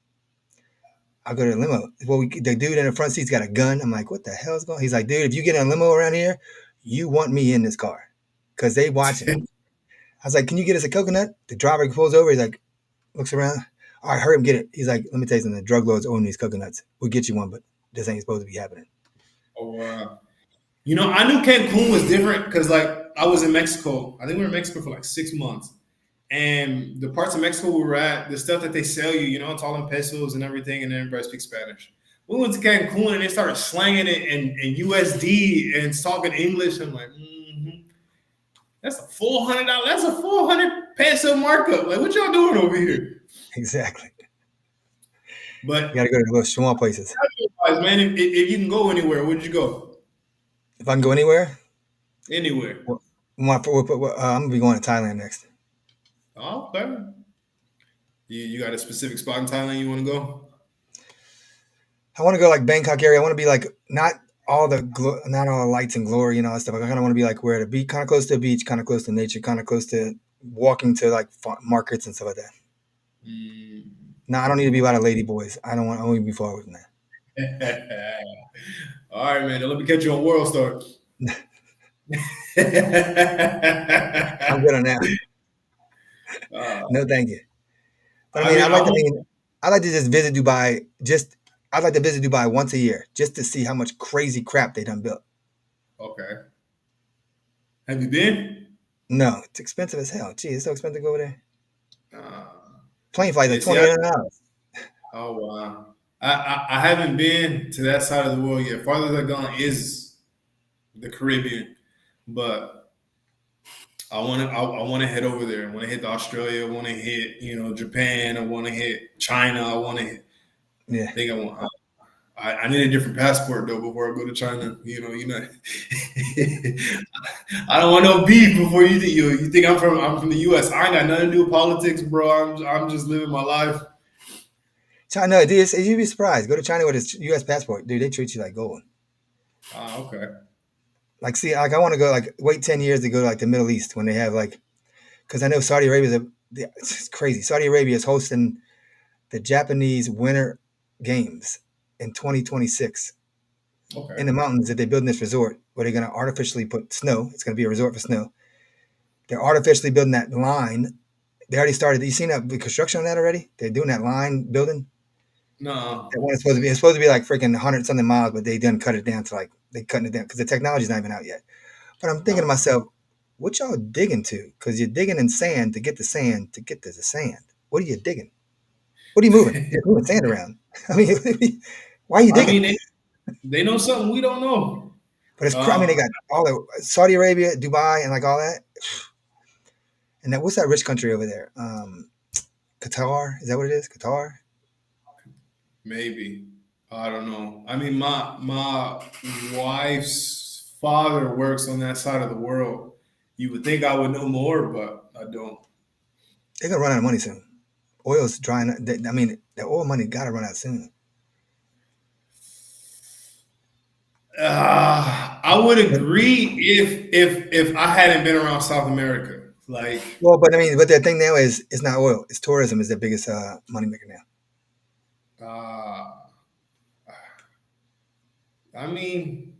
I'll go to the limo. Well, the dude in the front seat's got a gun. I'm like, what the hell is going on? He's like, dude, if you get in a limo around here, you want me in this car. Because they watching. I was like, can you get us a coconut? The driver pulls over. He's like, looks around. All right, hurry up, get it. He's like, let me tell you something. The drug lords own these coconuts. We'll get you one, but this ain't supposed to be happening. Oh, wow. I knew Cancun was different because, like, I was in Mexico. I think we were in Mexico for like 6 months. And the parts of Mexico we were at, the stuff that they sell you, it's all in pesos and everything, and everybody speaks Spanish. We went to Cancun and they started slanging it in USD and talking English. I'm like, that's a $400. That's a 400 peso markup. Like, what y'all doing over here? Exactly. But you got to go to those small places. Man, if you can go anywhere, would you go? If I can go anywhere, Anywhere. well, I'm gonna be going to Thailand next. Oh, okay. You got a specific spot in Thailand you want to go? I want to go like Bangkok area. I want to be like not all the lights and glory and all that stuff. I kind of want to be like where the beach, kind of close to the beach, kind of close to nature, kind of close to walking to like markets and stuff like that. Mm. No, I don't need to be by the lady boys. I don't want. I want to be far away from All right, man. Let me catch you on World Star. that. I'm good on that. uh, No, thank you. But I I mean, mean, I'd I like to. I won't. mean, I'd like to just visit Dubai. I'd like to visit Dubai once a year, just to see how much crazy crap they done built. Okay. Have you been? No, it's expensive as hell. Gee, it's so expensive to go over there. Uh, Plane flights yeah. like See, $2,800. oh wow. I haven't been to that side of the world yet. Farthest I've gone is the Caribbean, but I want to head over there. I want to hit the Australia. I want to hit Japan. I want to hit China. I want to hit. I Yeah. think I want. I need a different passport though before I go to China. I don't want no beef before you think I'm from the U.S. I ain't got nothing to do with politics, bro. I'm just living my life. China, dude, you'd be surprised. Go to China with a U.S. passport, dude. They treat you like gold. Ah, okay. Like, see, like I want to go, like, wait 10 years to go to like the Middle East when they have like, because I know Saudi Arabia is it's crazy. Saudi Arabia is hosting the Japanese Winter Games in 2026 in Okay. the mountains that they're building this resort where they're going to artificially put snow. It's going to be a resort for snow. They're artificially building that line. They already started. You seen that the construction on that already? They're doing that line building. That No. one is supposed to be. It's supposed to be like freaking 100 something miles, but they didn't cut it down to like they cutting it down because the technology's not even out yet. But I'm thinking to Uh, myself, what y'all digging to? Because you're digging in sand to get the sand to get to the sand. What are you digging? What are you moving? You're moving sand around. I mean, why are you I digging? mean, they know something we don't know. But I mean, they Uh, got all the Saudi Arabia, Dubai, and like all that. And that what's that rich country over there? Qatar. Is that what it is? Qatar. Maybe. I don't know. I mean, my wife's father works on that side of the world. You would think I would know more, but I don't. They're gonna run out of money soon. Oil's drying up. I mean, the oil money got to run out soon. I would agree if I hadn't been around South America. Like, Well, but I mean, but the thing now is, it's not oil. It's tourism is the biggest money maker now. uh, I mean,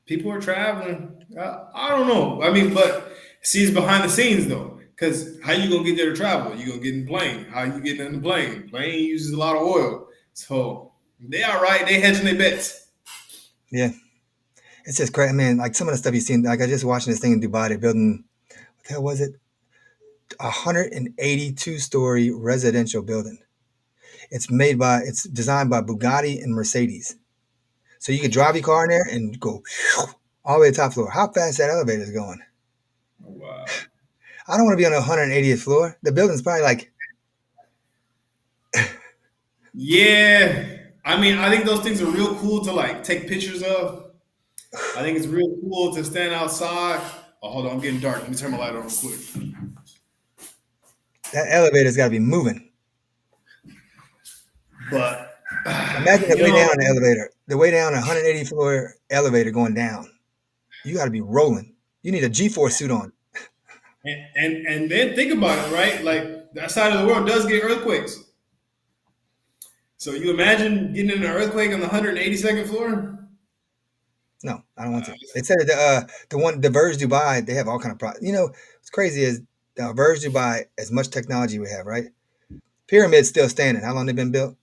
people are traveling. I don't know. I mean, but see, it's behind the scenes though. Because how you gonna get there to travel? You gonna get in the plane? How you getting in the plane? Plane uses a lot of oil, so they all right. They hedging their bets. Yeah, it's just crazy, man. Like some of the stuff you've seen. Like I just watching this thing in Dubai. They're building. What the hell was it? 182-story residential building. It's designed by Bugatti and Mercedes. So you could drive your car in there and go all the way to the top floor. How fast that elevator is going? Oh, wow. I don't want to be on the 180th floor. The building's probably like, Yeah, I mean, I think those things are real cool to like take pictures of. I think it's real cool to stand outside. Oh, hold on, I'm getting dark. Let me turn my light on real quick. that elevator's got to be moving. But Imagine the you way know, down the elevator, the way down a 180 floor elevator going down. You got to be rolling. You need a G-force suit on. and then think about it, right? Like that side of the world does get earthquakes. So you imagine getting in an earthquake on the 182nd floor? No, I don't want to. They said that the Verge Dubai, they have all kind of problems. You know, what's crazy is the Verge Dubai, as much technology we have, right? Pyramid's still standing. How long they been built?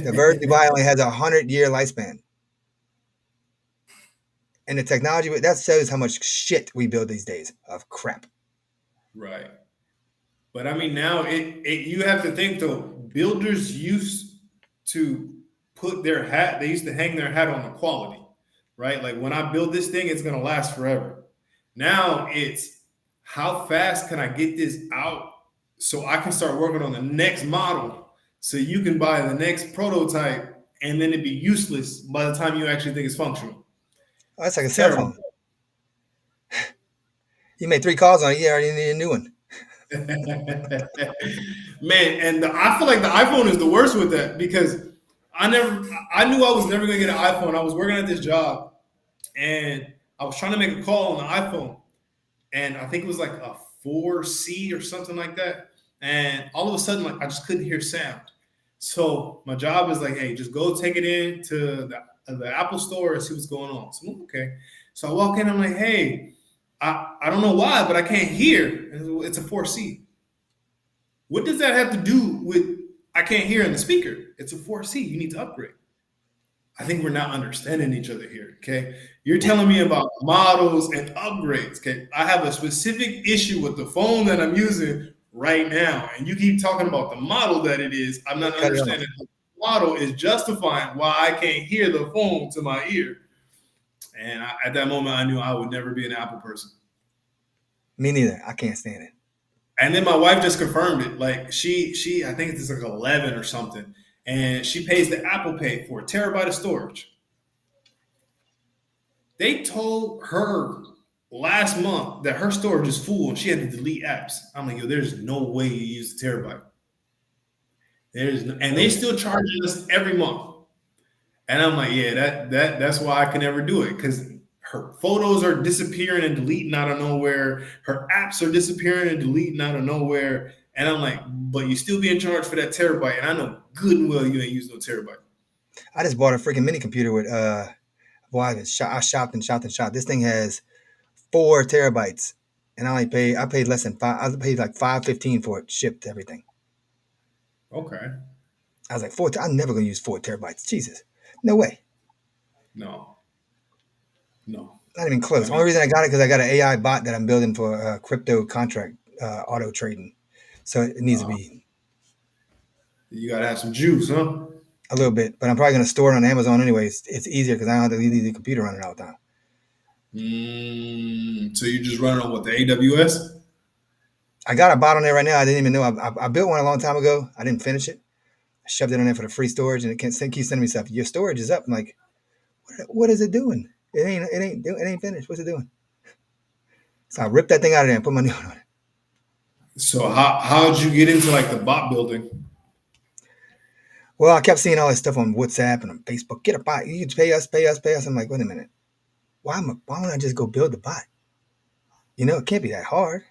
The Verge Dubai only has 100-year lifespan, and the technology that shows how much shit we build these days of crap. Right. But I mean, now you have to think though. Builders used to put their hat. They used to hang their hat on the quality, right? Like when I build this thing, it's gonna last forever. Now it's how fast can I get this out so I can start working on the next model, so you can buy the next prototype. and then it'd be useless by the time you actually think it's functional. Oh, that's like a It's cell terrible. phone. You made 3 calls on it. You already need a new one. Man, and I feel like the iPhone is the worst with that because I knew I was never gonna get an iPhone. I was working at this job and I was trying to make a call on the iPhone, and I think it was like a 4C or something like that. And all of a sudden, like I just couldn't hear sound. So my job is like, hey, just go take it in to the Apple Store and see what's going on. So I'm like, okay. So I walk in, I'm like, hey, I don't know why, but I can't hear. It's a 4C. What does that have to do with I can't hear in the speaker? It's a 4C. You need to upgrade. I think we're not understanding each other here. Okay. You're telling me about models and upgrades. Okay. I have a specific issue with the phone that I'm using right now. And you keep talking about the model that it is. I'm not Cut it off. understanding how the model is justifying why I can't hear the phone to my ear. And at that moment, I knew I would never be an Apple person. Me neither. I can't stand it. And then my wife just confirmed it. Like she I think it's like 11 or something, and she pays the Apple Pay for a terabyte of storage. They told her last month that her storage is full and she had to delete apps. I'm like, yo, there's no way you use the terabyte. And they still charging us every month. And I'm like, yeah, that's why I can never do it because her photos are disappearing and deleting out of nowhere. Her apps are disappearing and deleting out of nowhere. And I'm like, but you still being charged for that terabyte. And I know good and well you ain't using no terabyte. I just bought a freaking mini computer with boy, I shopped and shopped and shopped. This thing has 4 terabytes, and I paid less than five. I paid like $5.15 for it, shipped everything. Okay. I was like, I'm never gonna use 4 terabytes. Jesus, no way. No. Not even close. I Only mean, reason I got it because I got an AI bot that I'm building for crypto contract auto trading, so it needs to be you gotta have some juice, huh? a little bit. But I'm probably gonna store it on Amazon anyways. It's easier because I don't have to leave the computer running all the time. So you just running on what, the AWS? I got a bot on there right now. I didn't even know. I built one a long time ago. I didn't finish it. I shoved it on there for the free storage, and it keeps sending me stuff. Your storage is up. I'm like, what is it doing? It ain't finished. What's it doing? So I ripped that thing out of there and put my new one on it. So how'd you get into like the bot building? Well, I kept seeing all this stuff on WhatsApp and on Facebook. Get a bot. You can pay us, pay us, pay us. I'm like, wait a minute. Why don't I just go build the bot? It can't be that hard.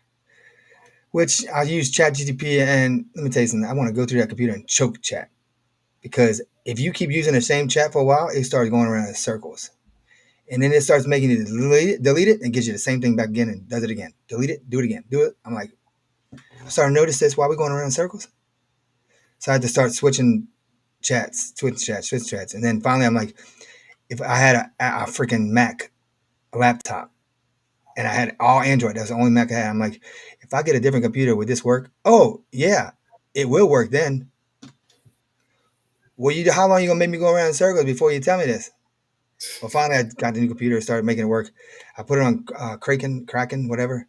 Which I use ChatGPT, and let me tell you something. I want to go through that computer and choke chat because if you keep using the same chat for a while, it starts going around in circles. And then it starts making you delete it, and gives you the same thing back again and does it again. Delete it, do it again, do it. I'm like, I started to notice this. Why are we going around in circles? So I had to start switching chats. And then finally, I'm like, if I had a freaking Mac, a laptop, and I had all Android, that's the only Mac I had. I'm like, if I get a different computer, would this work? Oh, yeah, it will work then. Well, how long are you going to make me go around in circles before you tell me this? Well, finally, I got the new computer, started making it work. I put it on Kraken, whatever,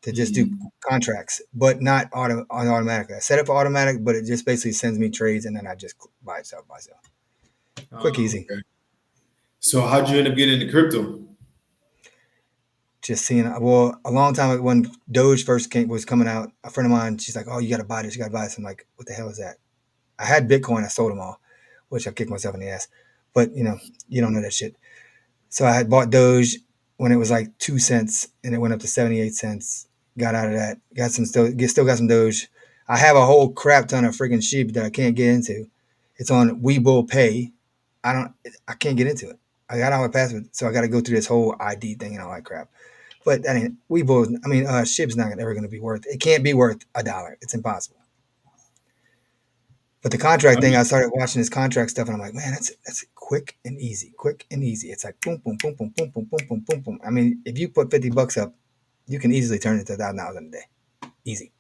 to just do contracts, but not automatically. I set it for automatic, but it just basically sends me trades, and then I just buy myself. Quick, easy. Okay. So how'd you end up getting into crypto? Just seeing, well, a long time ago when Doge first was coming out, a friend of mine, she's like, oh, you got to buy this, you got to buy this. I'm like, what the hell is that? I had Bitcoin, I sold them all, which I kicked myself in the ass. But, you don't know that shit. So I had bought Doge when it was like 2 cents, and it went up to 78 cents. Got out of that. Still got some Doge. I have a whole crap ton of freaking sheep that I can't get into. It's on Webull Pay. I can't get into it. I got all my password, so I got to go through this whole ID thing and all that crap. But I mean, SHIB's not ever going to be worth. It can't be worth $1. It's impossible. But the contract thing, I started watching this contract stuff, and I'm like, man, that's quick and easy. It's like boom, boom, boom, boom, boom, boom, boom, boom, boom, boom. I mean, if you put $50 up, you can easily turn it to $1,000 in a day, easy.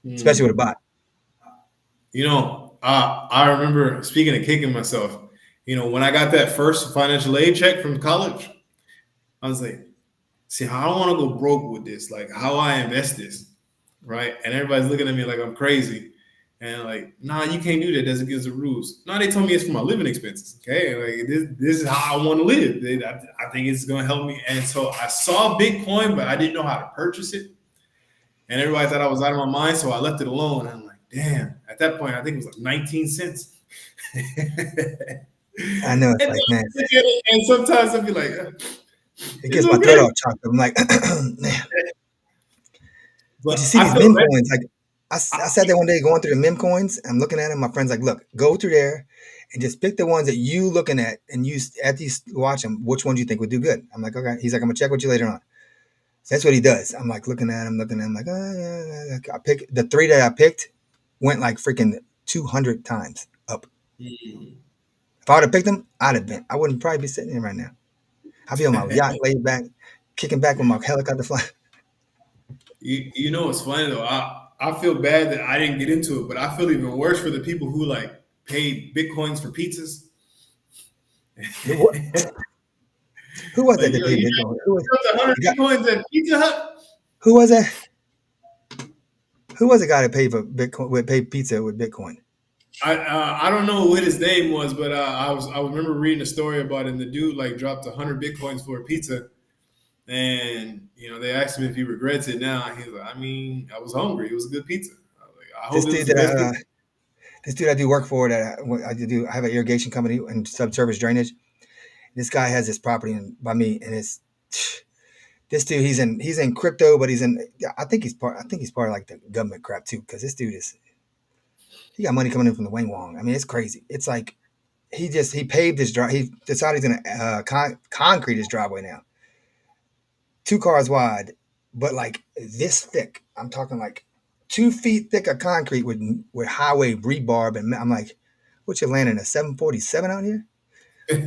Especially with a bot. I remember, speaking of kicking myself, when I got that first financial aid check from college, I was like, see, I don't want to go broke with this. Like, how I invest this, right? And everybody's looking at me like I'm crazy. And like, nah, you can't do that. That's against the rules. No, they told me it's for my living expenses. Okay, like this is how I want to live. I think it's gonna help me. And so I saw Bitcoin, but I didn't know how to purchase it. And everybody thought I was out of my mind, so I left it alone. And I'm like, damn. At that point, I think it was like 19 cents. I know it's like, man, And sometimes I'll be like, it it's gets my throat okay. all chopped up. I'm like, man. But you But see I these feel meme bad. coins, like I sat there one day going through the meme coins. I'm looking at them. My friend's like, look, go through there and just pick the ones that you looking at, and you after you watch them, which ones you think would do good. I'm like, okay. He's like, I'm gonna check with you later on. So that's what he does. I'm like looking at him, like, oh, yeah. I pick the three that I picked went like freaking 200 times up. Mm. If I would have picked them, I'd have been. I wouldn't probably be sitting here right now. I'd be on my yacht, laid back, kicking back with my helicopter flying. You know what's funny though? I feel bad that I didn't get into it, but I feel even worse for the people who like pay bitcoins for pizzas. Who was that Like that paid Bitcoin? the 100 The guy, bitcoins at Pizza Hut. who was that? Who was the guy that paid for Bitcoin? Would pay pizza with Bitcoin? I don't know what his name was, but I remember reading a story about it. And the dude like dropped 100 bitcoins for a pizza, and they asked him if he regrets it now. And he's like, I mean, I was hungry. It was a good pizza. I was like, I This hope it was dude the that best pizza. this dude I do work for that I have an irrigation company and subsurface drainage. This guy has this property by me, and it's this dude. He's in crypto, but he's in. I think he's part of like the government crap too, because this dude he got money coming in from the Wing Wong. I mean, it's crazy. It's like he paved his drive. He decided he's gonna concrete his driveway now, 2 cars wide, but like this thick. I'm talking like 2 feet thick of concrete with highway rebar. And I'm like, what you landing a 747 out here?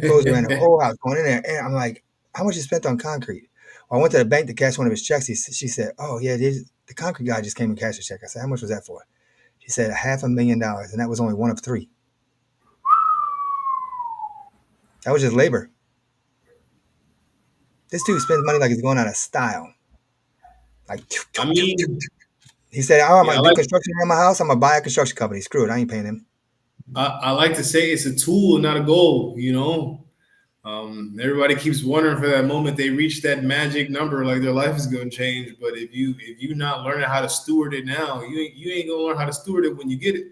Goes around the whole house going in there, and I'm like, how much you spent on concrete? Well, I went to the bank to cash one of his checks. She said, oh yeah, the concrete guy just came and cashed a check. I said, how much was that for? She said $500,000, and that was only one of three. That was just labor. This dude spends money like he's going out of style. Like, I mean, he said, "Oh, I'm yeah, gonna do construction around my house. I'm gonna buy a construction company. Screw it, I ain't paying him." I like to say it's a tool, not a goal. Everybody keeps wondering for that moment they reach that magic number, like their life is going to change. But if you not learning how to steward it now, you ain't gonna learn how to steward it when you get it.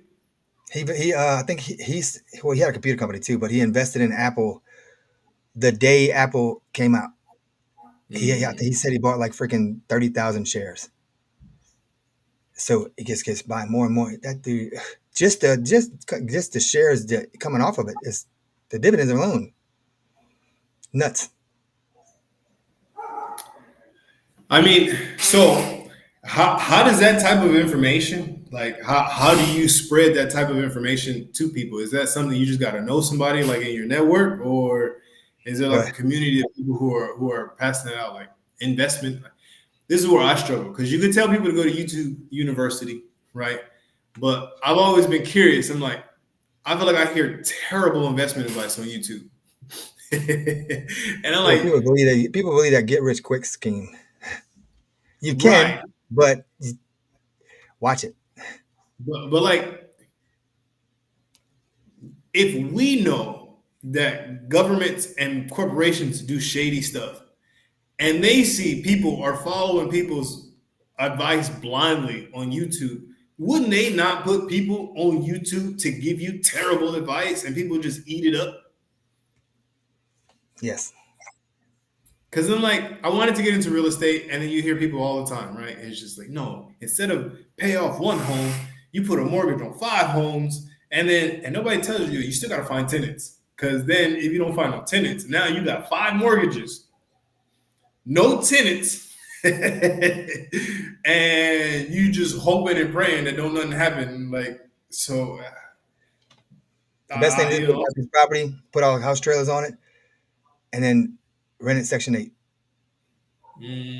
I think he had a computer company too, but he invested in Apple the day Apple came out. He said he bought like freaking 30,000 shares. So it just gets buying more and more. That dude, just the shares that coming off of it is the dividends alone nuts. I mean, so how does that type of information, like how do you spread that type of information to people? Is that something you just got to know somebody like in your network, or is there like But a community of people who are passing it out, like investment? This is where I struggle because you could tell people to go to YouTube University, right? But I've always been curious. I'm like, I feel like I hear terrible investment advice on YouTube, and I'm well, like, people believe that get rich quick scheme. You can, right, but watch it. but like if we know that governments and corporations do shady stuff and they see people are following people's advice blindly on YouTube, wouldn't they not put people on YouTube to give you terrible advice and people just eat it up? Yes. Because then, like, I wanted to get into real estate, and then you hear people all the time, right? It's just like, no, instead of pay off one home, you put a mortgage on 5 homes, and nobody tells you still got to find tenants. Because then, if you don't find no tenants, now you got 5 mortgages, no tenants, and you just hoping and praying that don't nothing happen. Like, so, The best thing to you do is know, buy this property, put all the house trailers on it, and then rent it Section 8.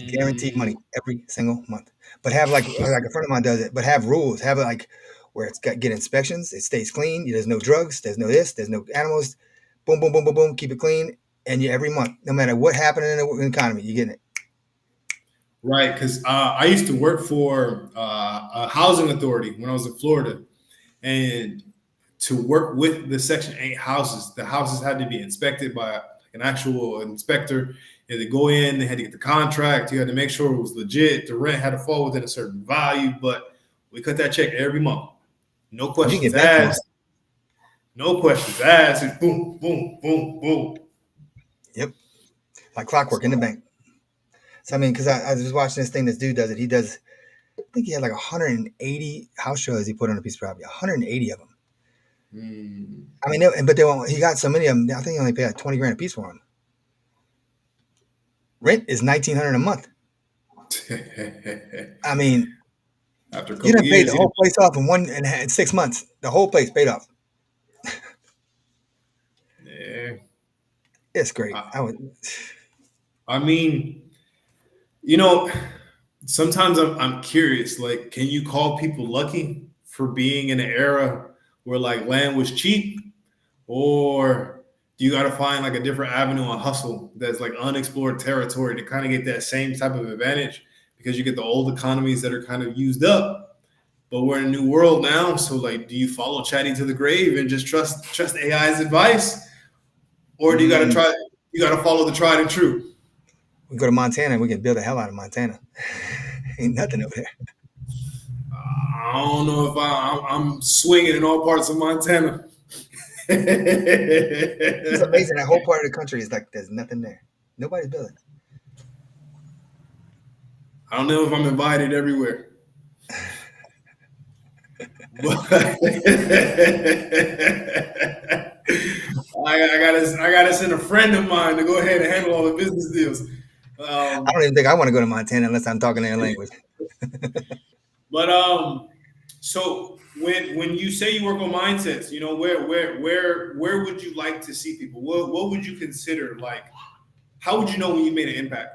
Guaranteed mm, money every single month. But have like a friend of mine does it, but have rules. Have it like where it's got get inspections, it stays clean, there's no drugs, there's no this, there's no animals. Boom, boom, boom, boom, boom, keep it clean. And you every month, no matter what happened in the economy, you're getting it. right? Because I used to work for a housing authority when I was in Florida. And to work with the Section 8 houses, the houses had to be inspected by an actual inspector. They had to go in, they had to get the contract, you had to make sure it was legit. The rent had to fall within a certain value, but we cut that check every month. No And you questions get back from it. asked. No questions asked. It's boom, boom, boom, boom. Yep. Like clockwork in the So, bank. So I mean, because I was watching this thing, this dude does it. He does, I think he had like 180 house shows he put on a piece of property, 180 of them. I mean, but they won't, he got so many of them. I think he only paid like 20 grand a piece for them. Rent is 1,900 a month. I mean, after a you couple done paid the years, whole place off in 6 months. The whole place paid off. yeah. It's great. I, I mean, you know, sometimes I'm curious. Like, can you call people lucky for being in an era where like land was cheap, or do you got to find like a different avenue on hustle that's like unexplored territory to kind of get that same type of advantage? Because you get the old economies that are kind of used up, but we're in a new world now. So like, do you follow Chatty to the grave and just trust AI's advice, or do you got to Mm, try? You got to follow the tried and true. we go to Montana and we can build the hell out of Montana. Ain't nothing over there. I don't know if I'm swinging in all parts of Montana. It's amazing. That whole part of the country is like there's nothing there. Nobody's building. I don't know if I'm invited everywhere. But I gotta send a friend of mine to go ahead and handle all the business deals. I don't even think I want to go to Montana unless I'm talking their language. But so when you say you work on mindsets, where would you like to see people? What would you consider like? How would you know when you made an impact?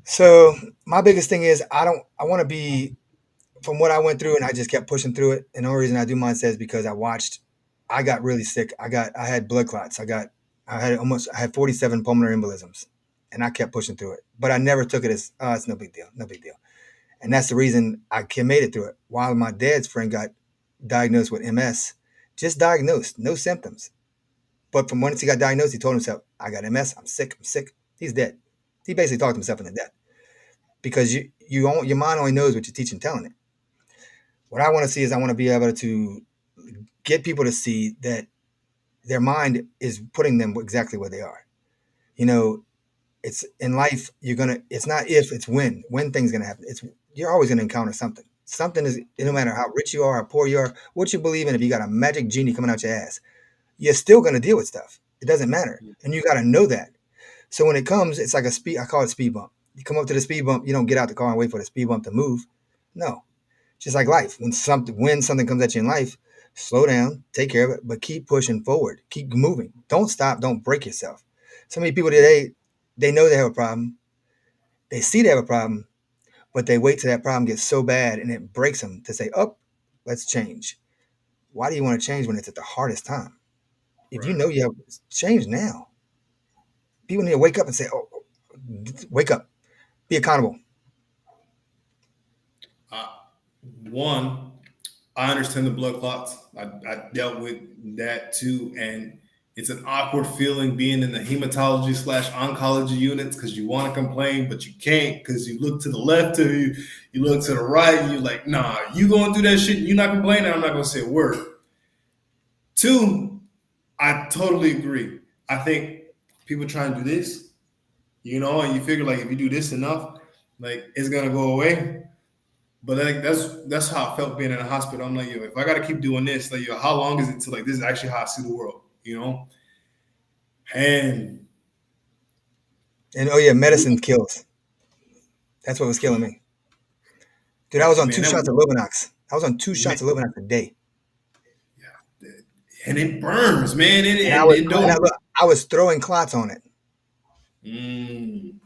So my biggest thing is I want to be from what I went through and I just kept pushing through it. And the only reason I do mindset is because I got really sick. I had blood clots. I had 47 pulmonary embolisms and I kept pushing through it. But I never took it as, oh, it's no big deal. No big deal. And that's the reason I made it through it. While my dad's friend got diagnosed with MS, just diagnosed, no symptoms. But from once he got diagnosed, he told himself, I got MS, I'm sick. He's dead. He basically talked himself into death because your mind only knows what you teach and telling it. What I want to see is I want to be able to get people to see that their mind is putting them exactly where they are. You know, it's in life, it's not if, it's when things going to happen. You're always going to encounter something. Something is, no matter how rich you are, how poor you are, what you believe in, if you got a magic genie coming out your ass, you're still going to deal with stuff. It doesn't matter. And you got to know that. So when it comes, it's like I call it speed bump. You come up to the speed bump, you don't get out the car and wait for the speed bump to move. No, just like life. When something comes at you in life, slow down, take care of it, but keep pushing forward. Keep moving. Don't stop. Don't break yourself. So many people today, they know they have a problem. They see they have a problem, but they wait till that problem gets so bad and it breaks them to say, oh, let's change. Why do you want to change when it's at the hardest time? If you Right. know you have change now, people need to wake up and say, oh, wake up, be accountable. Uh, One, I understand the blood clots. I dealt with that too, and it's an awkward feeling being in the hematology slash oncology units because you want to complain but you can't because you look to the left of you, you look to the right, and you're like, nah, you going through that shit. And you're not complaining. I'm not gonna say a word. Two, I totally agree. I think people try and do this, and you figure like if you do this enough, like it's gonna go away. But like that's how I felt being in a hospital. I'm like, yo, if I got to keep doing this, like, yo, how long is it till like this is actually how I see the world, And And oh yeah, medicine kills. That's what was killing me. Dude, I was on man, 2 shots of Lovenox. I was on 2 shots of Lovenox a day. yeah, and it burns, man, and And I it, was it and don't. I was throwing clots on it. Mm,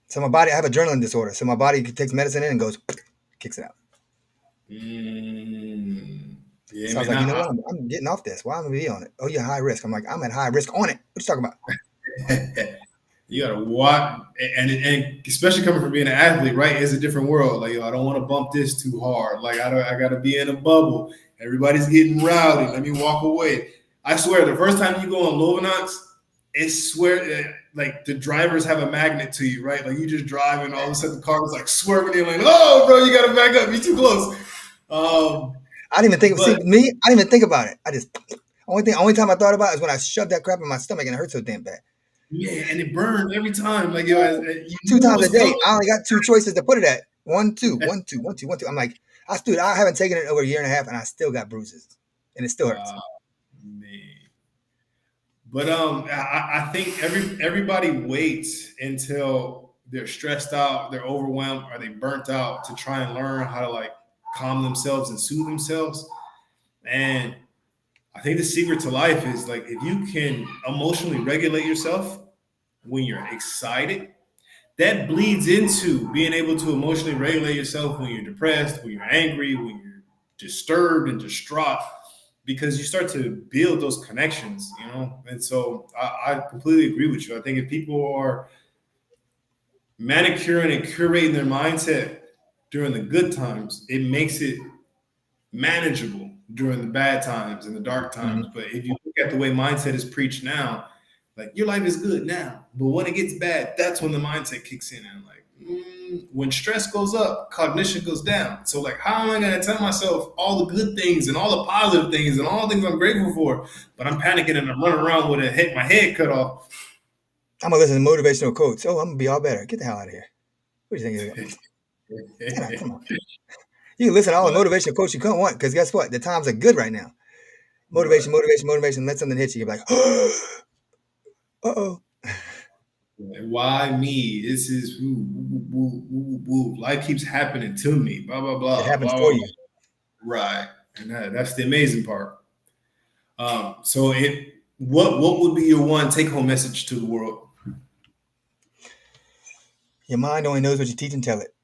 So my body, I have a adrenaline disorder. So my body takes medicine in and goes, kicks it out. mm, yeah, So I was man. like, you know what? I'm getting off this. Why am I be on it? Oh, you're high risk. I'm like, I'm at high risk on it. What you talking about? You gotta watch, and especially coming from being an athlete, right? It's a different world. Like, yo, I don't want to bump this too hard. Like, I gotta be in a bubble. Everybody's getting rowdy. Let me walk away. I swear, the first time you go on Lovenox, like the drivers have a magnet to you, right? Like you just drive, and all of a sudden the car is like swerving in, like, oh, bro, you gotta back up. You're too close. I didn't even think. See But me, I didn't even think about it. I just only time I thought about it is when I shoved that crap in my stomach and it hurt so damn bad. man, and it burned every time. Like, yo, you Two knew it times a was day. coming. I only got two choices to put it at. 1, 2, 1, 2, 1, 2, 1, 2. I'm like, I haven't taken it over a year and a half, and I still got bruises, and it still hurts. Man. But I think everybody waits until they're stressed out, they're overwhelmed, or they burnt out to try and learn how to like calm themselves and soothe themselves. And I think the secret to life is like if you can emotionally regulate yourself when you're excited, that bleeds into being able to emotionally regulate yourself when you're depressed, when you're angry, when you're disturbed and distraught, because you start to build those connections, you know? And so I completely agree with you. I think if people are manicuring and curating their mindset during the good times, it makes it manageable during the bad times and the dark times. Mm-hmm. But if you look at the way mindset is preached now, like your life is good now, but when it gets bad, that's when the mindset kicks in. And like, when stress goes up, cognition goes down. So like, how am I going to tell myself all the good things and all the positive things and all the things I'm grateful for, but I'm panicking and I'm running around with my head cut off. I'm gonna listen to motivational quotes. Oh, I'm gonna be all better. Get the hell out of here. What do you think? Come on. You can listen to all the But motivational quotes you want, because guess what? The times are good right now. right. Motivation, motivation, motivation. Let something hit you. You're like, uh-oh. Why me? This is life keeps happening to me. Blah blah It blah happens blah for blah. you. Right, and that's the amazing part. So what would be your one take home message to the world? Your mind only knows what you teach and tell it.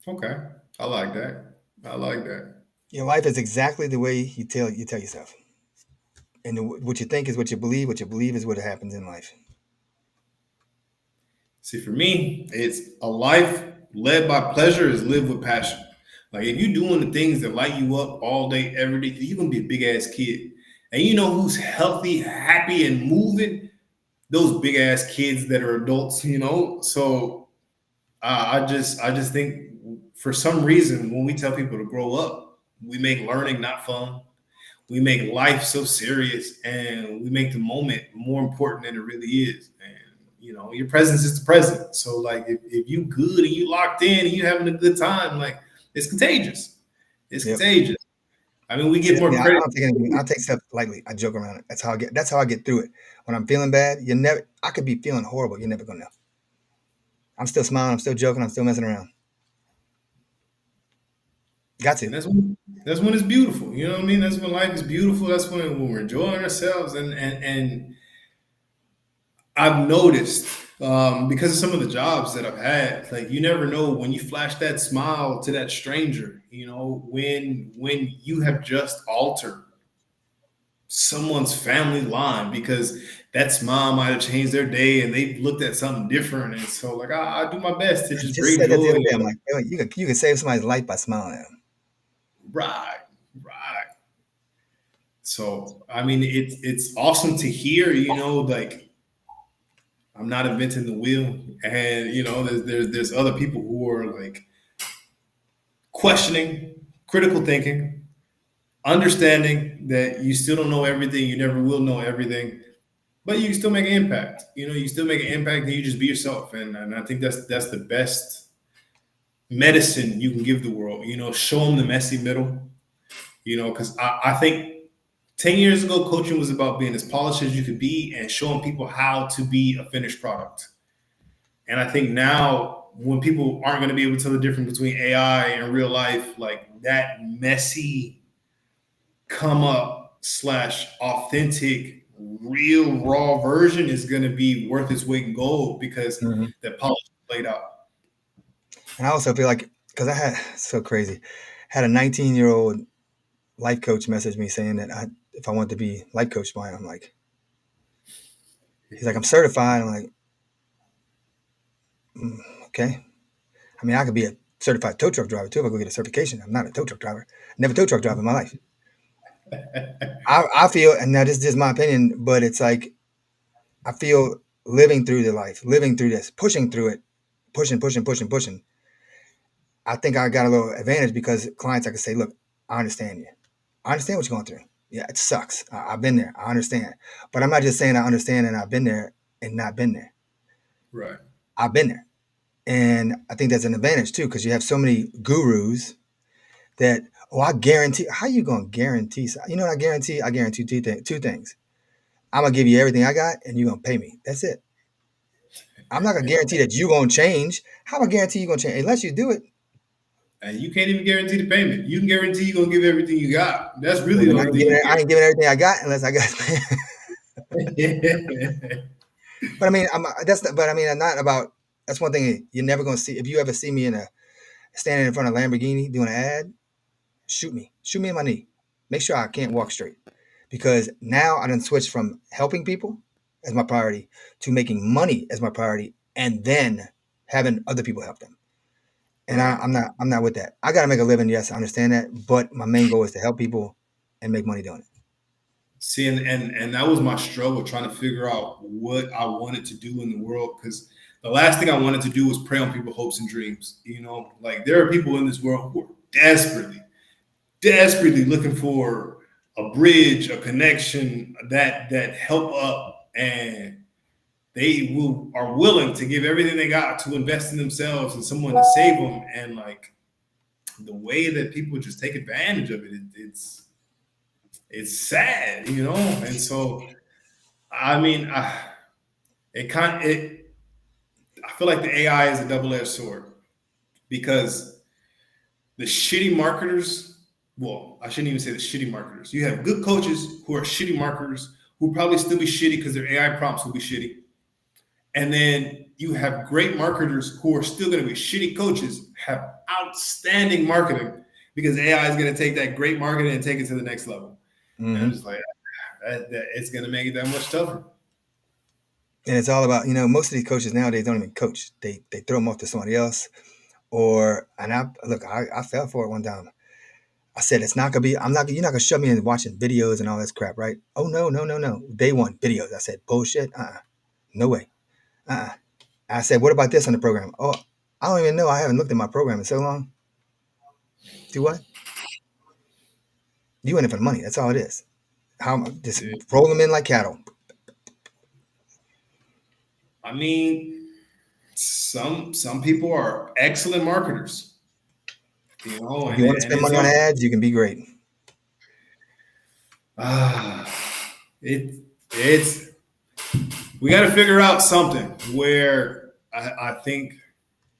Okay, I like that. I like that. Your life is exactly the way you tell yourself. And what you think is what you believe. What you believe is what happens in life. See, for me, it's a life led by pleasure is lived with passion. Like if you're doing the things that light you up all day, every day, you're gonna be a big ass kid. And you know who's healthy, happy, and moving? Those big ass kids that are adults, you know. So I just think for some reason when we tell people to grow up, we make learning not fun. We make life so serious, and we make the moment more important than it really is. And you know, your presence is the present. So like if you good and you locked in and you having a good time, like it's contagious. It's Yep. contagious. I mean, we See, get that's me. more I credit. don't take anything. I take stuff lightly. I joke around it. That's how I get. That's how I get through it. When I'm feeling bad, you never. I could be feeling horrible. You're never gonna know. I'm still smiling. I'm still joking. I'm still messing around. Got to. And that's when it's beautiful. You know what I mean? That's when life is beautiful. That's when we're enjoying ourselves. And I've noticed because of some of the jobs that I've had, like you never know when you flash that smile to that stranger. You know when you have just altered someone's family line because that smile might have changed their day and they've looked at something different. And so like I do my best to I just just bring said that the joy. other day. I'm like, hey, you can save somebody's life by smiling at them. Right, right. So I mean, it's awesome to hear. You know, like I'm not inventing the wheel, and you know, there's other people who are like questioning, critical thinking, understanding that you still don't know everything, you never will know everything, but you can still make an impact. You know, you still make an impact, and you just be yourself, and I think that's the best medicine you can give the world. You know, show them the messy middle. You know, because I think 10 years ago, coaching was about being as polished as you could be and showing people how to be a finished product. And I think now, when people aren't going to be able to tell the difference between AI and real life, like that messy, come up slash authentic, real raw version is going to be worth its weight in gold because Mm-hmm. that polish is played out. And I also feel like because I had so crazy, had a 19-year-old life coach message me saying that if I wanted to be life coached by him, I'm like, He's like, I'm certified. I'm like, okay. I mean, I could be a certified tow truck driver too if I go get a certification. I'm not a tow truck driver. Never tow truck driver in my life. I feel, and now this is just my opinion, but it's like I feel living through the life, living through this, pushing through it, pushing. I think I got a little advantage because clients I can say, look, I understand you. I understand what you're going through. Yeah, it sucks. I've been there. I understand. But I'm not just saying I understand and I've been there and not been there. Right. I've been there. And I think that's an advantage too, because you have so many gurus that, oh, I guarantee. How you going to guarantee? You know what I guarantee? I guarantee two things. I'm going to give you everything I got and you're going to pay me. That's it. I'm not going to guarantee that you're going to change. How am I guarantee you're going to change? Unless you do it. And you can't even guarantee the payment. You can guarantee you're gonna give everything you got. That's really Well, the then only thing you I ain't giving everything I got unless I got. guarantee. But I mean, But I mean, I'm not about. That's one thing you're never going to see. If you ever see me standing in front of a Lamborghini doing an ad, shoot me in my knee. Make sure I can't walk straight, because now I done switched from helping people as my priority to making money as my priority, and then having other people help them. And Right. I'm not with that. I got to make a living. Yes, I understand that, but my main goal is to help people and make money doing it. See, and that was my struggle trying to figure out what I wanted to do in the world, because the last thing I wanted to do was prey on people's hopes and dreams. You know, like there are people in this world who are desperately looking for a bridge, a connection that help up, and are willing to give everything they got to invest in themselves and someone to save them. And like the way that people just take advantage of it's sad, you know. And so I mean, it kind it I feel like the AI is a double-edged sword, because the shitty marketers, well, I shouldn't even say the shitty marketers. You have good coaches who are shitty marketers who probably still be shitty because their AI prompts will be shitty. And then you have great marketers who are still going to be shitty coaches, have outstanding marketing, because AI is going to take that great marketing and take it to the next level. And I'm Mm-hmm. just like, it's going to make it that much tougher. And it's all about, most of these coaches nowadays don't even coach. They throw them off to somebody else. I fell for it one time. I said, it's not gonna be, you're not gonna shove me in watching videos and all this crap, right? Oh, no. They want videos. I said, bullshit. No way. Uh-uh. I said, what about this on the program? Oh, I don't even know. I haven't looked at my program in so long. Do what? You in it for the money. That's all it is. Just roll them in like cattle. I mean, some people are excellent marketers, you know, If you want to and spend it's money on all ads, you can be great. ah, it's we got to figure out something where I think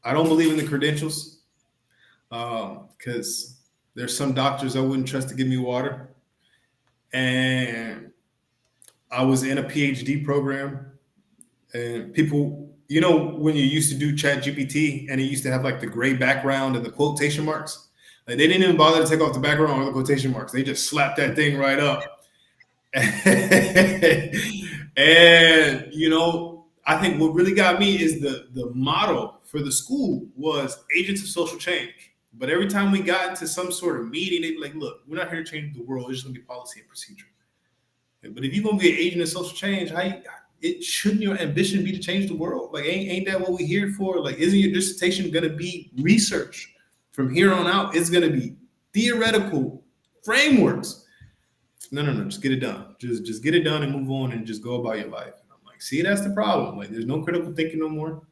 I don't believe in the credentials, because there's some doctors I wouldn't trust to give me water, and I was in a PhD program, and people, you know, when you used to do Chat GPT and it used to have like the gray background and the quotation marks, like they didn't even bother to take off the background or the quotation marks. They just slapped that thing right up. And you know, I think what really got me is the motto for the school was agents of social change. But every time we got into some sort of meeting, they'd be like, "Look, we're not here to change the world. It's just gonna be policy and procedure. But if you're gonna be an agent of social change, it shouldn't your ambition be to change the world? Like, ain't that what we're here for? Like, isn't your dissertation gonna be research from here on out? It's gonna be theoretical frameworks. No. Just get it done. Just get it done and move on and just go about your life." And I'm like, see, that's the problem. Like, there's no critical thinking no more.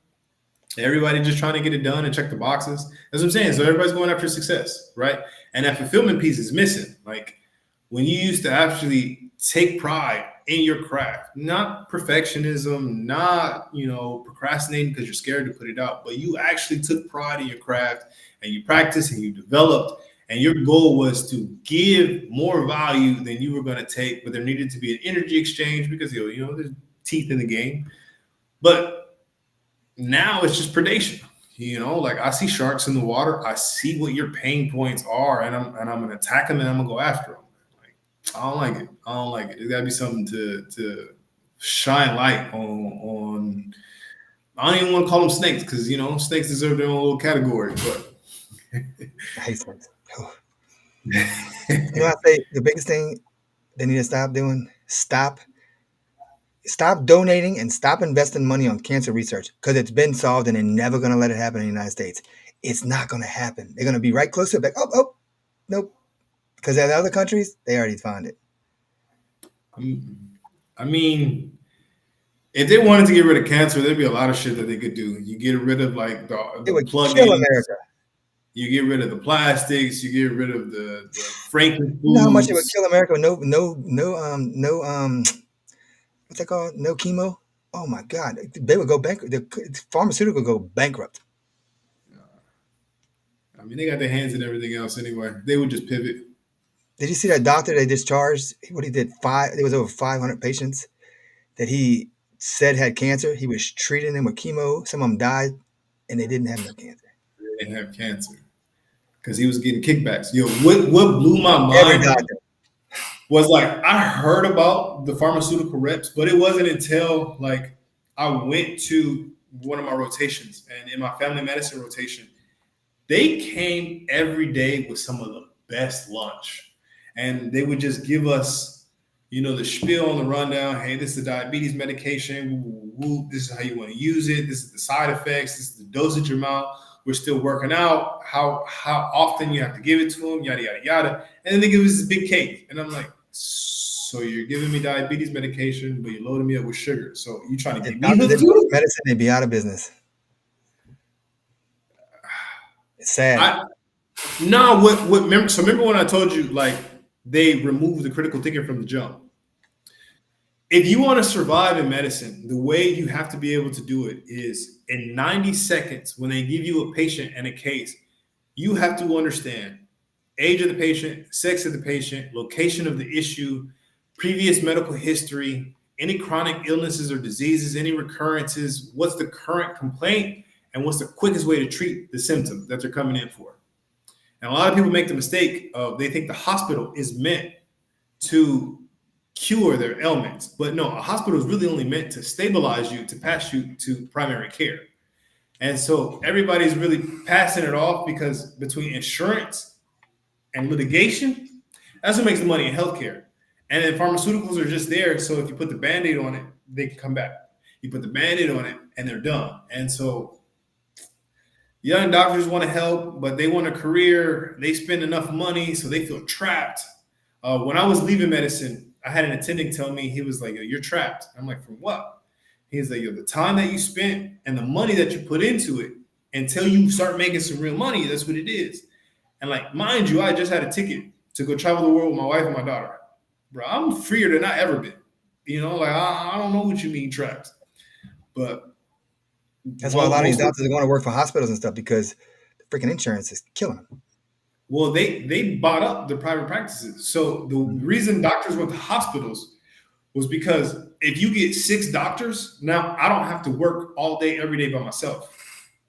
Everybody just trying to get it done and check the boxes. That's what I'm saying. So everybody's going after success, right? And that fulfillment piece is missing. Like when you used to actually take pride in your craft, not perfectionism, not, procrastinating because you're scared to put it out, but you actually took pride in your craft and you practiced and you developed, and your goal was to give more value than you were going to take, but there needed to be an energy exchange because, there's teeth in the game. But now it's just predation. Like I see sharks in the water. I see what your pain points are, and I'm gonna attack them and I'm gonna go after them. Like I don't like it. There's gotta be something to shine light on I don't even want to call them snakes because snakes deserve their own little category. But I hate snakes. You know, I say the biggest thing they need to stop doing: stop donating and stop investing money on cancer research because it's been solved and they're never going to let it happen in the United States. It's not going to happen. They're going to be right close to it. Like, oh, nope. Because in other countries, they already found it. I mean, if they wanted to get rid of cancer, there'd be a lot of shit that they could do. You get rid of like It the would kill plug-ins. America. You get rid of the plastics. You get rid of the Franken You know how much it would foods. kill America with no what's that called? No chemo. Oh my God, they would go bankrupt. The pharmaceutical would go bankrupt. I mean, they got their hands in everything else anyway. They would just pivot. Did you see that doctor they discharged? What he did? It was over 500 patients that he said had cancer. He was treating them with chemo. Some of them died, and they didn't have no cancer. They didn't have cancer because he was getting kickbacks. Yo, what blew my Every mind doctor. was like I heard about the pharmaceutical reps, but it wasn't until like I went to one of my rotations, and in my family medicine rotation, they came every day with some of the best lunch, and they would just give us, the spiel on the rundown. Hey, this is the diabetes medication. Woo, woo, woo. This is how you want to use it. This is the side effects. This is the dosage amount. We're still working out how often you have to give it to them. Yada yada yada. And then they give us this big cake, and I'm like, so you're giving me diabetes medication, but you're loading me up with sugar. So you trying to If get me doctors hooked didn't push too? medicine, they'd be out of business. It's sad. Remember when I told you like they removed the critical thinking from the jump? If you want to survive in medicine, the way you have to be able to do it is in 90 seconds when they give you a patient and a case, you have to understand age of the patient, sex of the patient, location of the issue, previous medical history, any chronic illnesses or diseases, any recurrences, what's the current complaint, and what's the quickest way to treat the symptom that they're coming in for. And a lot of people make the mistake of they think the hospital is meant to cure their ailments. But no, a hospital is really only meant to stabilize you, to pass you to primary care. And so everybody's really passing it off because between insurance and litigation, that's what makes the money in healthcare. And then pharmaceuticals are just there. So if you put the Band-Aid on it, they can come back. You put the Band-Aid on it and they're done. And so young doctors want to help, but they want a career. They spend enough money, so they feel trapped. When I was leaving medicine, I had an attending tell me, he was like, you're trapped. I'm like, from what? He's like, the time that you spent and the money that you put into it until you start making some real money, that's what it is. And like, mind you, I just had a ticket to go travel the world with my wife and my daughter. Bro, I'm freer than I ever been. I don't know what you mean trapped. But That's why a lot of these doctors are going to work for hospitals and stuff because the freaking insurance is killing them. Well, they bought up the private practices. So the reason doctors went to hospitals was because if you get 6 doctors, now I don't have to work all day, every day by myself.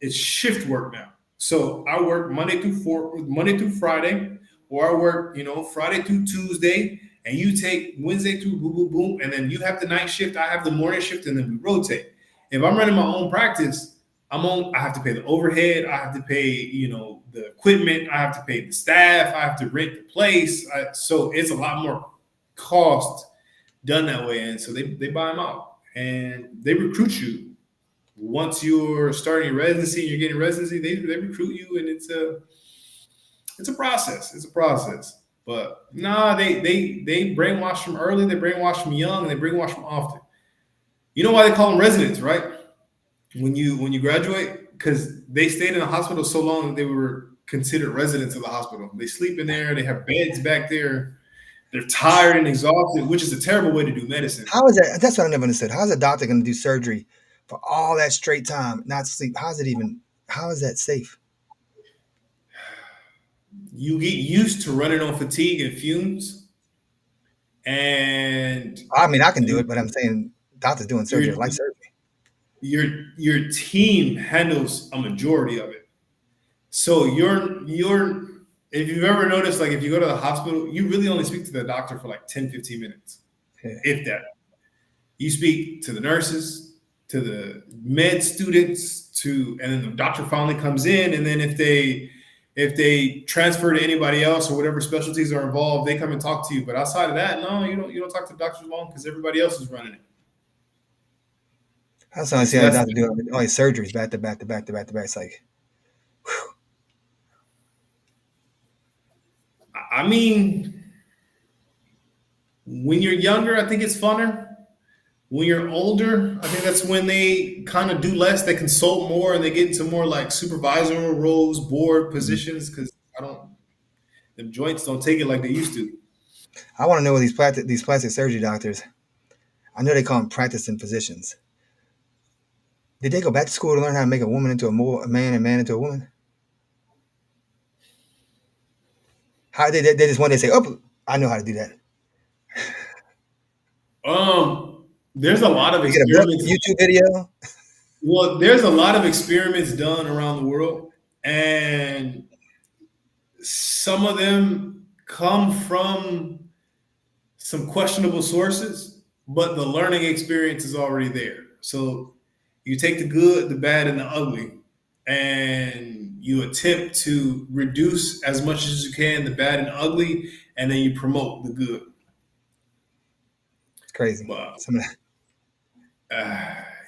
It's shift work now. So I work Monday through Friday, or I work, Friday through Tuesday, and you take Wednesday through boom, boom, boom, and then you have the night shift, I have the morning shift, and then we rotate. If I'm running my own practice, I have to pay the overhead. I have to pay, the equipment. I have to pay the staff. I have to rent the place. So it's a lot more cost done that way. And so they buy them out and they recruit you. Once you're starting your residency and you're getting residency, they recruit you, and it's a process. It's a process. But they brainwash them early. They brainwash them young, and they brainwash them often. You know why they call them residents, right? When you graduate, because they stayed in the hospital so long that they were considered residents of the hospital. They sleep in there. They have beds back there. They're tired and exhausted, which is a terrible way to do medicine. How is that? That's what I never understood. How is a doctor going to do surgery for all that straight time, not sleep? How is that safe? You get used to running on fatigue and fumes, and I mean, I can do it, but I'm saying doctors doing surgery, like surgery. Your team handles a majority of it. So if you've ever noticed, like if you go to the hospital, you really only speak to the doctor for like 10, 15 minutes, if that. You speak to the nurses, to the med students, and then the doctor finally comes in, and then if they transfer to anybody else or whatever specialties are involved, they come and talk to you. But outside of that, no, you don't talk to doctors long because everybody else is running it. I just want to And see so how the that's, doctor do all these surgeries back to back to back to back to back. It's like, I mean, when you're younger, I think it's funner. When you're older, I think that's when they kind of do less. They consult more and they get into more like supervisory roles, board positions. Because I don't, the joints don't take it like they used to. I want to know what these plastic surgery doctors. I know they call them practicing physicians. Did they go back to school to learn how to make a woman into a man and man into a woman? How they just one day say, "Oh, I know how to do that." There's a lot of You get a book, experiments. YouTube video. Well, there's a lot of experiments done around the world, and some of them come from some questionable sources, but the learning experience is already there. So you take the good, the bad, and the ugly, and you attempt to reduce as much as you can the bad and ugly, and then you promote the good. It's crazy. But Some of that.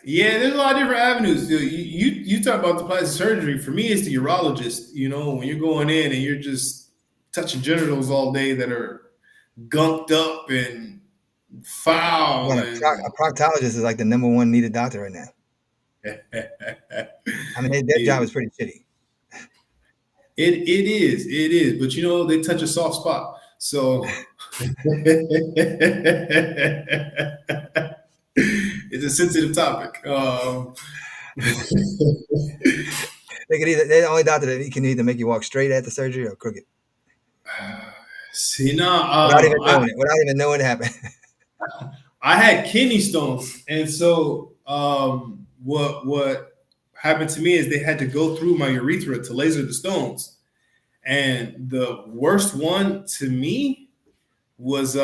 yeah, there's a lot of different avenues. You talk about the plastic surgery. For me, it's the urologist. When you're going in and you're just touching genitals all day that are gunked up and foul Man, and a proctologist is like the number one needed doctor right now. I mean, their job it, is pretty shitty. it is, but they touch a soft spot. So it's a sensitive topic. They're the only doctor that can either make you walk straight at the surgery or crooked See, without even I, knowing it. Without even knowing it happened. I had kidney stones, and so what happened to me is they had to go through my urethra to laser the stones, and the worst one to me was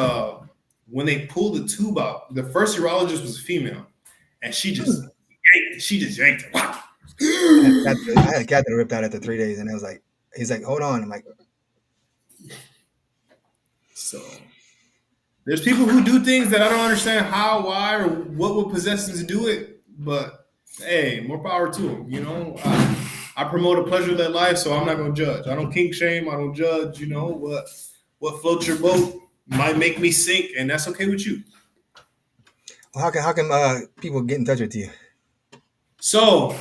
when they pulled the tube out. The first urologist was a female, and she just yanked it. I had a catheter ripped out after 3 days, and he's like, hold on. I'm like, So there's people who do things that I don't understand how, why, or what would possess them to do it. But hey, more power to them. I promote a pleasure-led life, so I'm not gonna judge. I don't kink shame. I don't judge. What floats your boat might make me sink, and that's okay with you. well, how can people get in touch with you? So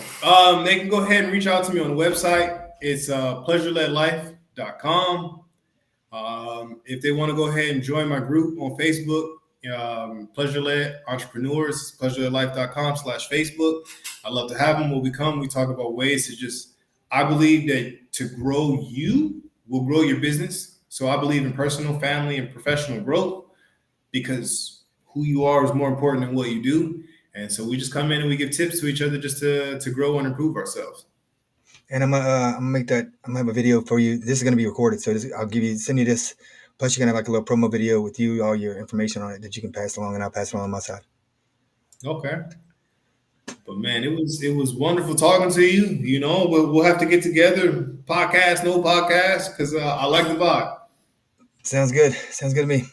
they can go ahead and reach out to me on the website. It's pleasureledlife.com. If they want to go ahead and join my group on Facebook, Pleasure Led Entrepreneurs, pleasureledlife.com/Facebook. I'd love to have them. We'll we talk about ways to I believe that to grow you will grow your business. So I believe in personal, family, and professional growth because who you are is more important than what you do. And so we just come in and we give tips to each other just to grow and improve ourselves. And I'm gonna make that. I'm gonna have a video for you. This is gonna be recorded, so I'll send you this. Plus, you're gonna have like a little promo video with all your information on it that you can pass along, and I'll pass it along on my side. Okay. But man, it was wonderful talking to you. We'll have to get together, podcast, no podcast, because I like the vibe. Sounds good. Sounds good to me.